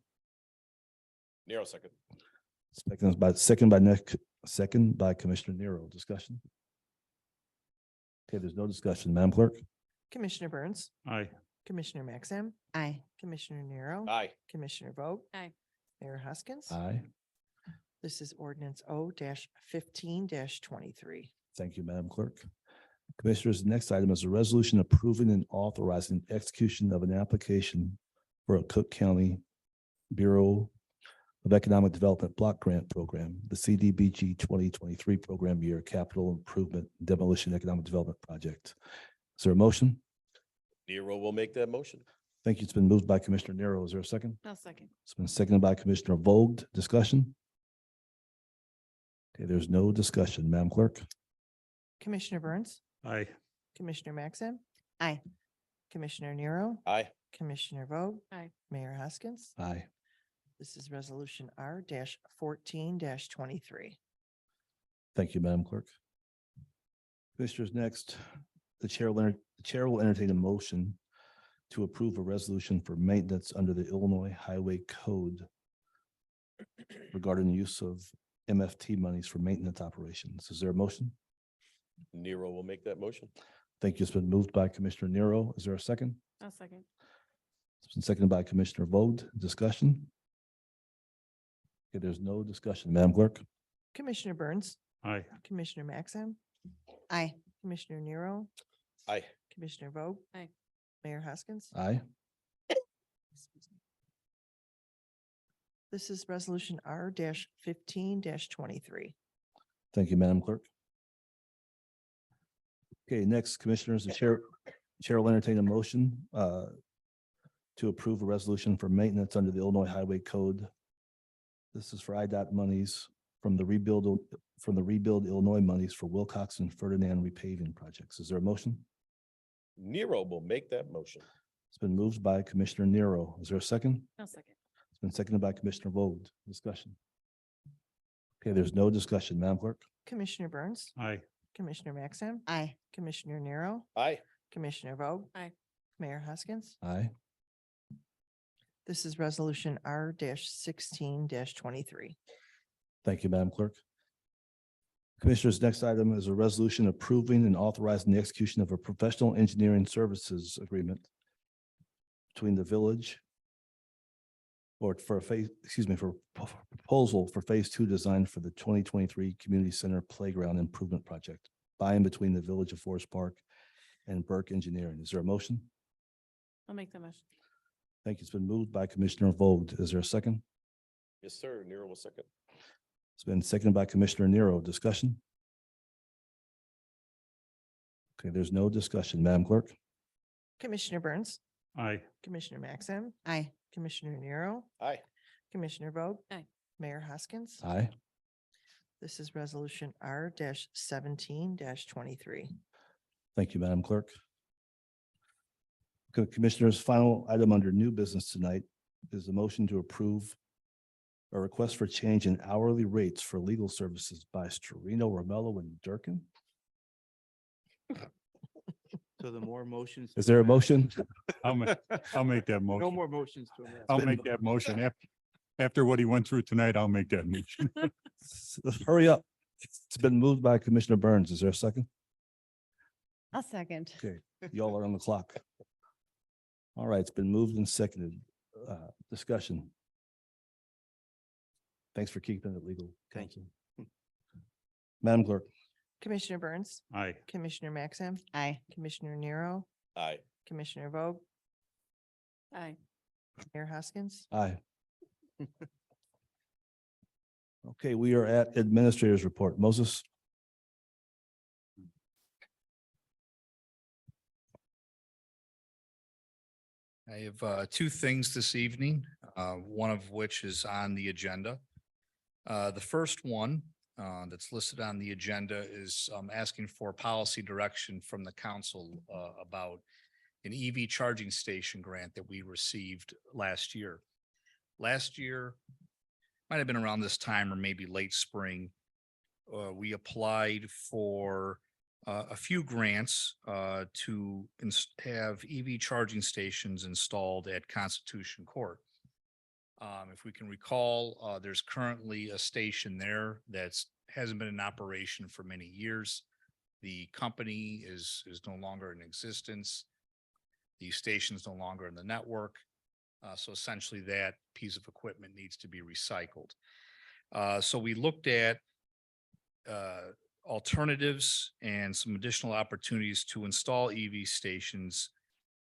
Nero second. Second by Commissioner Nero. Discussion? Okay, there's no discussion. Madam Clerk? Commissioner Burns, Aye. Commissioner Maxim, Aye. Commissioner Nero, Aye. Commissioner Vogt. Aye. Mayor Hoskins. Aye. This is ordinance O-15-23. Thank you, Madam Clerk. Commissioners, the next item is a resolution approving and authorizing execution of an application for a Cook County Bureau of Economic Development Block Grant Program, the CDBG 2023 program year capital improvement demolition economic development project. Is there a motion? Nero will make that motion. Thank you. It's been moved by Commissioner Nero. Is there a second? I'll second. It's been seconded by Commissioner Vogt. Discussion? Okay, there's no discussion. Madam Clerk? Commissioner Burns, Aye. Commissioner Maxim, Aye. Commissioner Nero, Aye. Commissioner Vogt. Aye. Mayor Hoskins. Aye. This is resolution R-14-23. Thank you, Madam Clerk. Commissioners, next, the chair will entertain a motion to approve a resolution for maintenance under the Illinois Highway Code regarding the use of MFT monies for maintenance operations. Is there a motion? Nero will make that motion. Thank you. It's been moved by Commissioner Nero. Is there a second? I'll second. It's been seconded by Commissioner Vogt. Discussion? Okay, there's no discussion. Madam Clerk? Commissioner Burns, Aye. Commissioner Maxim, Aye. Commissioner Nero, Aye. Commissioner Vogt. Aye. Mayor Hoskins. Aye. Excuse me. This is resolution R-15-23. Thank you, Madam Clerk. Okay, next, Commissioners, the chair will entertain a motion to approve a resolution for maintenance under the Illinois Highway Code. This is for IDOT monies from the Rebuild Illinois monies for Wilcox and Ferdinand repaving projects. Is there a motion? Nero will make that motion. It's been moved by Commissioner Nero. Is there a second? I'll second. It's been seconded by Commissioner Vogt. Discussion. Okay, there's no discussion. Madam Clerk? Commissioner Burns, Aye. Commissioner Maxim, Aye. Commissioner Nero, Aye. Commissioner Vogt. Aye. Mayor Hoskins. Aye. This is resolution R-16-23. Thank you, Madam Clerk. Commissioners, next item is a resolution approving and authorizing the execution of a professional engineering services agreement between the village or for proposal for phase two design for the 2023 Community Center Playground Improvement Project by and between the Village of Forest Park and Burke Engineering. Is there a motion? I'll make the motion. Thank you. It's been moved by Commissioner Vogt. Is there a second? Yes, sir. Nero will second. It's been seconded by Commissioner Nero. Discussion? Okay, there's no discussion. Madam Clerk? Commissioner Burns, Aye. Commissioner Maxim, Aye. Commissioner Nero, Aye. Commissioner Vogt. Aye. Mayor Hoskins. Aye. This is resolution R-17-23. Thank you, Madam Clerk. Commissioners, final item under new business tonight is the motion to approve a request for change in hourly rates for legal services by Storino, Romello, and Durkin. So the more motions. Is to there a amend- motion? I'll make that No motion. more motions to amend. I'll make that motion. After what he went through tonight, I'll make that motion. Hurry up. It's been moved by Commissioner Burns. Is there a second? I'll second. Okay, y'all are on the clock. All right, it's been moved and seconded. Discussion. Thanks for keeping it legal. Thank you. Madam Clerk? Commissioner Burns, Aye. Commissioner Maxim, Aye. Commissioner Nero, Aye. Commissioner Vogt, Aye. Mayor Hoskins. Aye. Okay, we are at Administrator's Report. Moses? I have two things this evening, one of which is on the agenda. The first one that's listed on the agenda is asking for policy direction from the council about an EV charging station grant that we received last year. Last year, might have been around this time or maybe late spring, we applied for a few grants to have EV charging stations installed at Constitution Court. If we can recall, there's currently a station there that's hasn't been in operation for many years. The company is no longer in existence. The station is no longer in the network. So essentially that piece of equipment needs to be recycled. So we looked at alternatives and some additional opportunities to install EV stations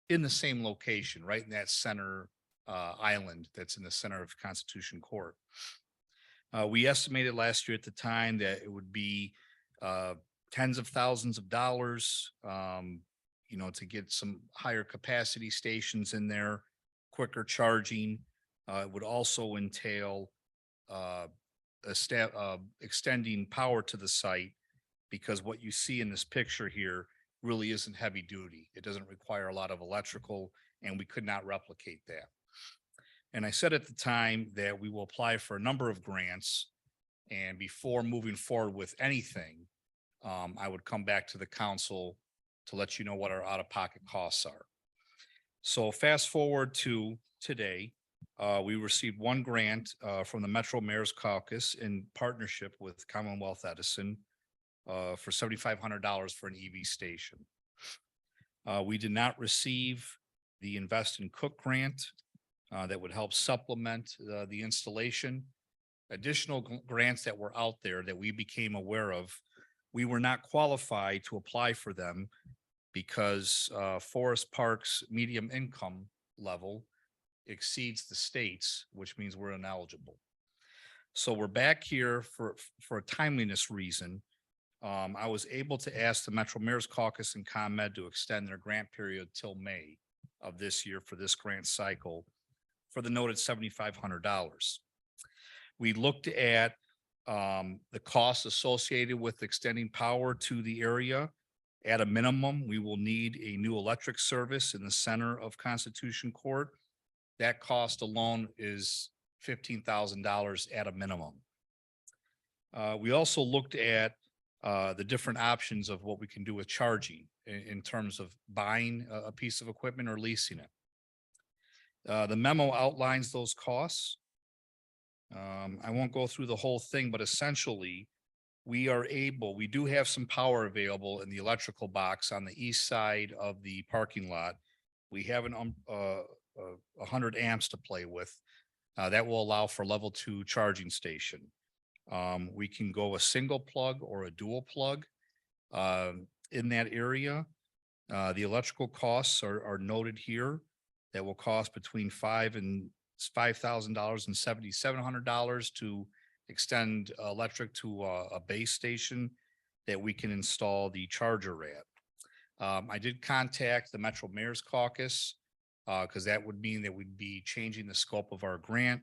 in the same location, right in that center island that's in the center of Constitution Court. We estimated last year at the time that it would be tens of thousands of dollars, to get some higher capacity stations in there, quicker charging. It would also entail extending power to the site, because what you see in this picture here really isn't heavy duty. It doesn't require a lot of electrical, and we could not replicate that. And I said at the time that we will apply for a number of grants, and before moving forward with anything, I would come back to the council to let you know what our out-of-pocket costs are. So fast forward to today, we received one grant from the Metro Mayor's Caucus in partnership with Commonwealth Edison for $7,500 for an EV station. We did not receive the Invest in Cook grant that would help supplement the installation. Additional grants that were out there that we became aware of, we were not qualified to apply for them because Forest Park's medium income level exceeds the state's, which means we're ineligible. So we're back here for a timeliness reason. I was able to ask the Metro Mayor's Caucus and ComEd to extend their grant period till May of this year for this grant cycle for the noted $7,500. We looked at the costs associated with extending power to the area. At a minimum, we will need a new electric service in the center of Constitution Court. That cost alone is $15,000 at a minimum. We also looked at the different options of what we can do with charging in terms of buying a piece of equipment or leasing it. The memo outlines those costs. I won't go through the whole thing, but essentially we do have some power available in the electrical box on the east side of the parking lot. We have 100 amps to play with. That will allow for level 2 charging station. We can go a single plug or a dual plug in that area. The electrical costs are noted here. That will cost between $5,000 and $7,700 to extend electric to a base station that we can install the charger at. I did contact the Metro Mayor's Caucus because that would mean that we'd be changing the scope of our grant.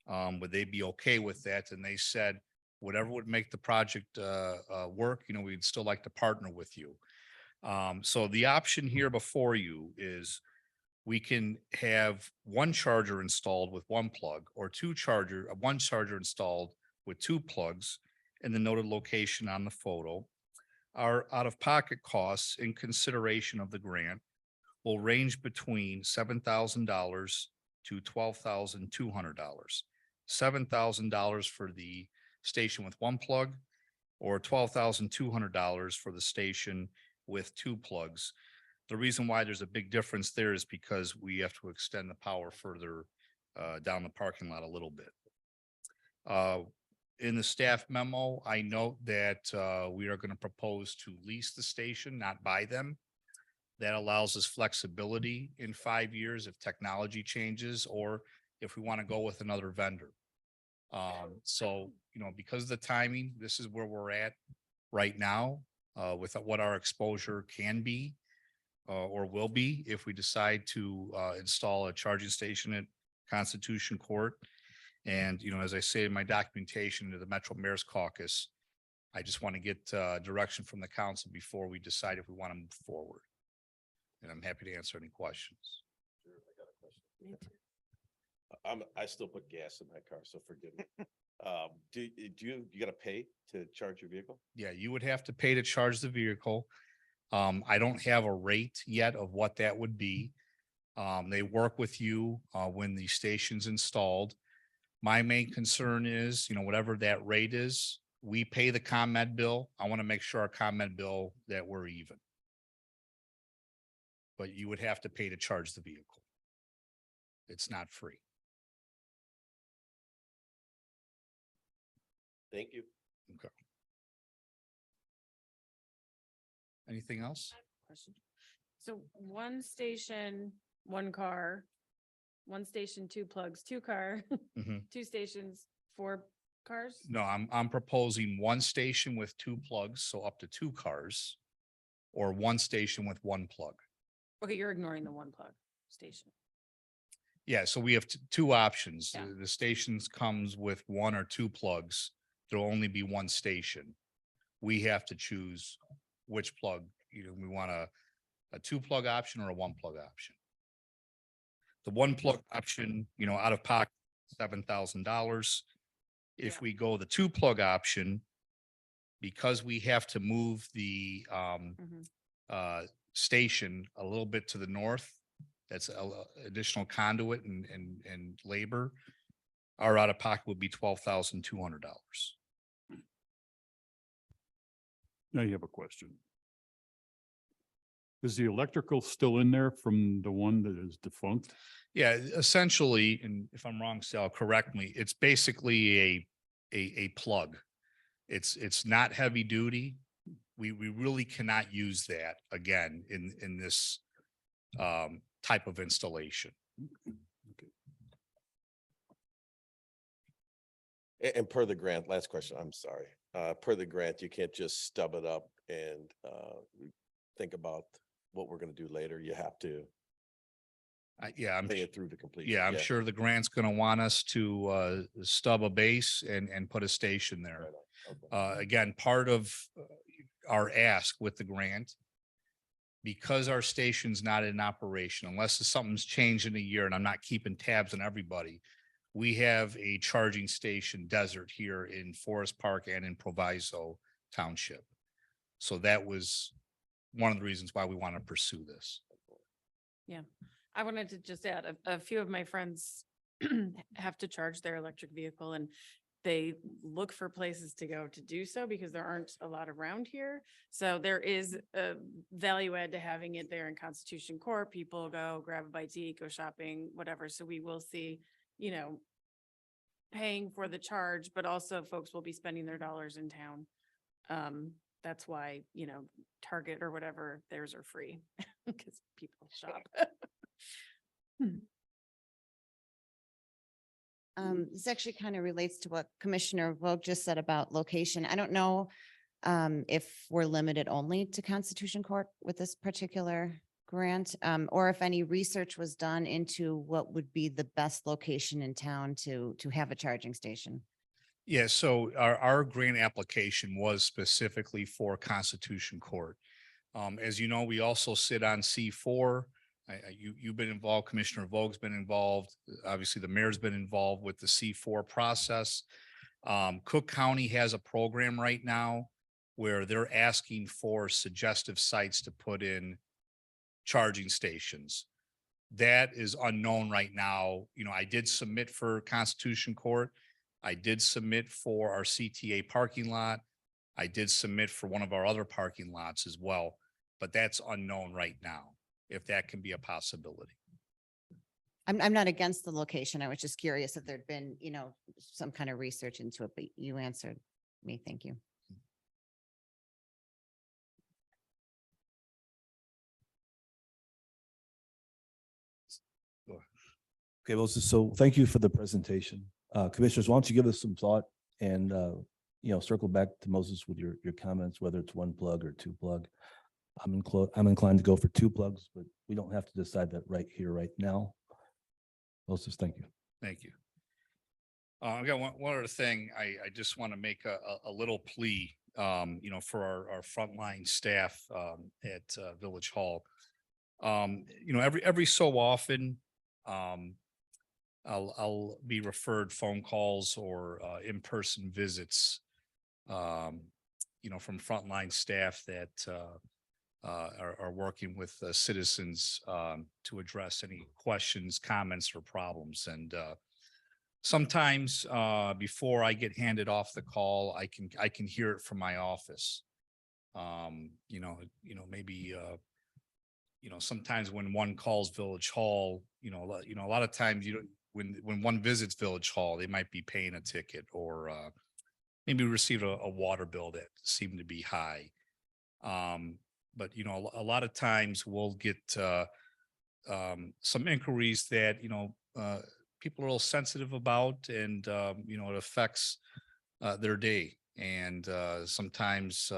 Would they be okay with that? And they said, whatever would make the project work, we'd still like to partner with you. So the option here before you is we can have one charger installed with one plug or one charger installed with 2 plugs in the noted location on the photo. Our out-of-pocket costs in consideration of the grant will range between $7,000 to $12,200. $7,000 for the station with 1 plug or $12,200 for the station with 2 plugs. The reason why there's a big difference there is because we have to extend the power further down the parking lot a little bit. In the staff memo, I note that we are going to propose to lease the station, not buy them. That allows us flexibility in 5 years if technology changes or if we want to go with another vendor. So, because of the timing, this is where we're at right now with what our exposure can be or will be if we decide to install a charging station at Constitution Court. And, as I say in my documentation to the Metro Mayor's Caucus, I just want to get direction from the council before we decide if we want to move forward. And I'm happy to answer any questions. I still put gas in my car, so forgive me. You gotta pay to charge your vehicle? Yeah, you would have to pay to charge the vehicle. I don't have a rate yet of what that would be. They work with you when the station's installed. My main concern is, whatever that rate is, we pay the ComEd bill. I want to make sure our ComEd bill that we're even. But you would have to pay to charge the vehicle. It's not free. Thank you. Okay. Anything else? Question. So 1 station, 1 car, 1 station, 2 plugs, 2 car, Mhm. 2 stations, 4 cars? No, I'm proposing 1 station with 2 plugs, so up to 2 cars, or 1 station with 1 plug. Okay, you're ignoring the 1 plug station. Yeah, so we have 2 options. Yeah. The stations comes with 1 or 2 plugs. There'll only be 1 station. We have to choose which plug, we want a 2 plug option or a 1 plug option. The 1 plug option, out of pocket, $7,000. If Yeah. we go the 2 plug option, because we have to move the station a little bit to the north, that's additional conduit and labor. Our out of pocket would be $12,200. Now you have a question. Is the electrical still in there from the one that is defunct? Yeah, essentially, and if I'm wrong, Sal, correct me. It's basically a plug. It's not heavy duty. We really cannot use that again in this type of installation. And per the grant, last question, I'm sorry. Per the grant, you can't just stub it up and think about what we're gonna do later. You have to Yeah, I'm pay it through to completion. Yeah, I'm sure the grant's gonna want us to stub a base and put a station there. Right on. Okay. Again, part of our ask with the grant, because our station's not in operation, unless something's changed in a year and I'm not keeping tabs on everybody, we have a charging station desert here in Forest Park and in Proviso Township. So that was one of the reasons why we want to pursue this. Yeah, I wanted to just add, a few of my friends have to charge their electric vehicle, and they look for places to go to do so because there aren't a lot around here. So there is a value add to having it there in Constitution Court. People go grab a bite to eat, go shopping, whatever. So we will see, you know, paying for the charge, but also folks will be spending their dollars in town. That's why, you know, Target or whatever, theirs are free because people shop. This actually kind of relates to what Commissioner Vogt just said about location. I don't know if we're limited only to Constitution Court with this particular grant, or if any research was done into what would be the best location in town to have a charging station. Yeah, so our grant application was specifically for Constitution Court. As you know, we also sit on C4. You've been involved, Commissioner Vogt's been involved. Obviously, the mayor's been involved with the C4 process. Cook County has a program right now where they're asking for suggestive sites to put in charging stations. That is unknown right now. You know, I did submit for Constitution Court. I did submit for our CTA parking lot. I did submit for one of our other parking lots as well, but that's unknown right now, if that can be a possibility. I'm not against the location. I was just curious if there'd been, you know, some kind of research into it, but you answered me. Thank you. Okay, well, so thank you for the presentation. Commissioners, why don't you give us some thought and, you know, circle back to Moses with your comments, whether it's one plug or two plug. I'm inclined to go for two plugs, but we don't have to decide that right here, right now. Moses, thank you. Thank you. I got one other thing. I just want to make a little plea, you know, for our frontline staff at Village Hall. You know, every so often, I'll be referred phone calls or in-person visits, you know, from frontline staff that are working with citizens to address any questions, comments, or problems. And sometimes before I get handed off the call, I can hear it from my office. You know, maybe you know, sometimes when one calls Village Hall, you know, a lot of times when one visits Village Hall, they might be paying a ticket or maybe receive a water bill that seemed to be high. But, you know, a lot of times we'll get some inquiries that, you know, people are a little sensitive about and, you know, it affects their day. And sometimes,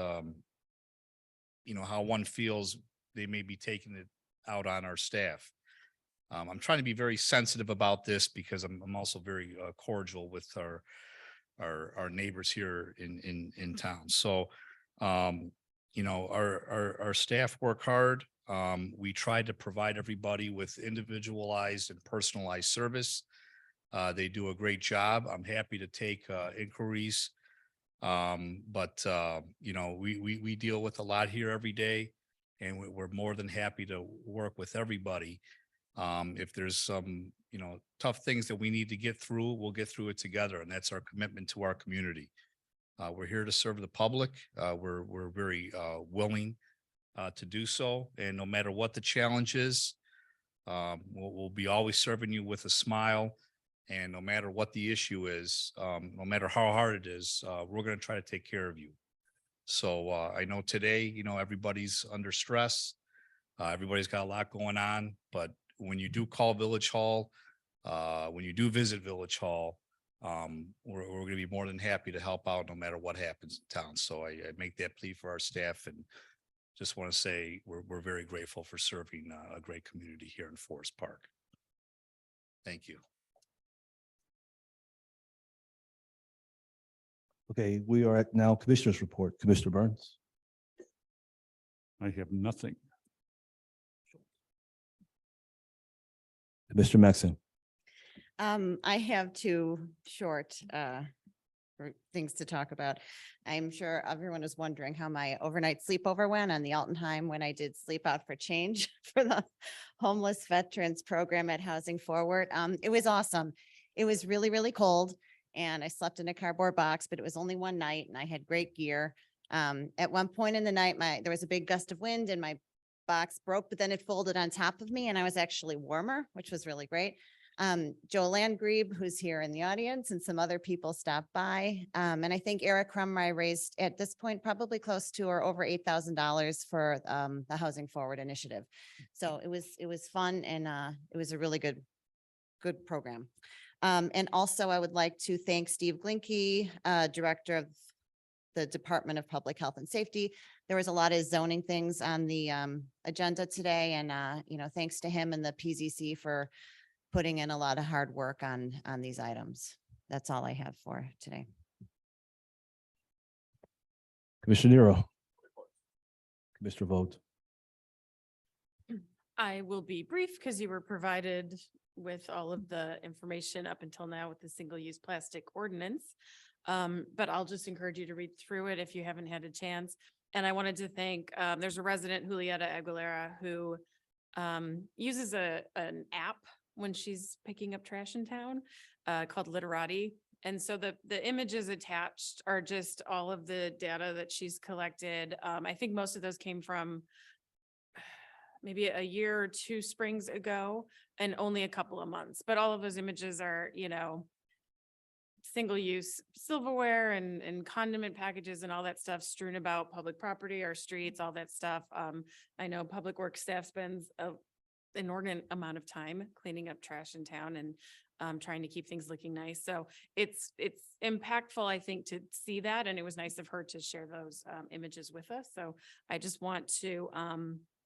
you know, how one feels they may be taking it out on our staff. I'm trying to be very sensitive about this because I'm also very cordial with our neighbors here in town. So, you know, our staff work hard. We try to provide everybody with individualized and personalized service. They do a great job. I'm happy to take inquiries. But you know, we deal with a lot here every day, and we're more than happy to work with everybody. If there's some, you know, tough things that we need to get through, we'll get through it together. And that's our commitment to our community. We're here to serve the public. We're very willing to do so. And no matter what the challenge is, we'll be always serving you with a smile. And no matter what the issue is, no matter how hard it is, we're going to try to take care of you. So I know today, you know, everybody's under stress. Everybody's got a lot going on. But when you do call Village Hall, when you do visit Village Hall, we're going to be more than happy to help out no matter what happens in town. So I make that plea for our staff and just want to say we're very grateful for serving a great community here in Forest Park. Thank you. Okay, we are at now Commissioner's Report. Commissioner Burns. I have nothing. Mr. Maxim. I have two short things to talk about. I'm sure everyone is wondering how my overnight sleepover went on the Altenheim when I did sleep out for change for the homeless veterans program at Housing Forward. It was awesome. It was really, really cold. and I slept in a cardboard box, but it was only one night and I had great gear. At one point in the night, there was a big gust of wind and my box broke, but then it folded on top of me and I was actually warmer, which was really great. Joe Landgrebe, who's here in the audience, and some other people stopped by. And I think Eric Crumry raised at this point probably close to or over $8,000 for the Housing Forward Initiative. So it was fun and it was a really good program. And also I would like to thank Steve Glinke, Director of the Department of Public Health and Safety. There was a lot of zoning things on the agenda today, and thanks to him and the PZC for putting in a lot of hard work on these items. That's all I have for today. Commissioner Nero. Commissioner Vogt. I will be brief because you were provided with all of the information up until now with the single-use plastic ordinance. But I'll just encourage you to read through it if you haven't had a chance. And I wanted to thank, there's a resident, Julieta Aguilera, who uses an app when she's picking up trash in town called Literati. And so the images attached are just all of the data that she's collected. I think most of those came from maybe a year or two springs ago and only a couple of months. But all of those images are, single-use silverware and condiment packages and all that stuff strewn about public property, our streets, all that stuff. I know Public Works staff spends an inordinate amount of time cleaning up trash in town and trying to keep things looking nice. So it's impactful, I think, to see that. And it was nice of her to share those images with us. So I just want to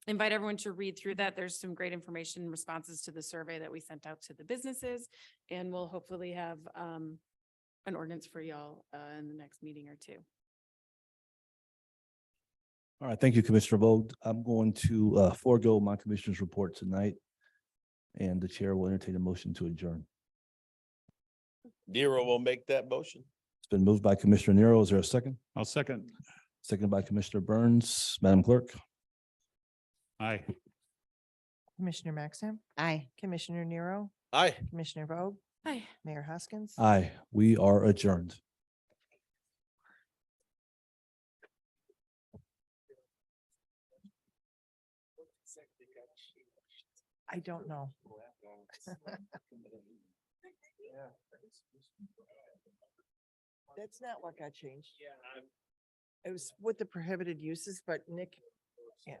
invite everyone to read through that. There's some great information and responses to the survey that we sent out to the businesses. And we'll hopefully have an ordinance for y'all in the next meeting or two. All right, thank you, Commissioner Vogt. I'm going to forego my commissioner's report tonight, and the chair will entertain a motion to adjourn. Nero will make that motion. It's been moved by Commissioner Nero. Is there a second? I'll second. Seconded by Commissioner Burns. Madam Clerk. Aye. Commissioner Maxim, Aye. Commissioner Nero, Aye. Commissioner Vogt, Hi. Mayor Hoskins. Aye, we are adjourned. I don't know. That's not what got changed. It was with the prohibited uses, but Nick, yeah.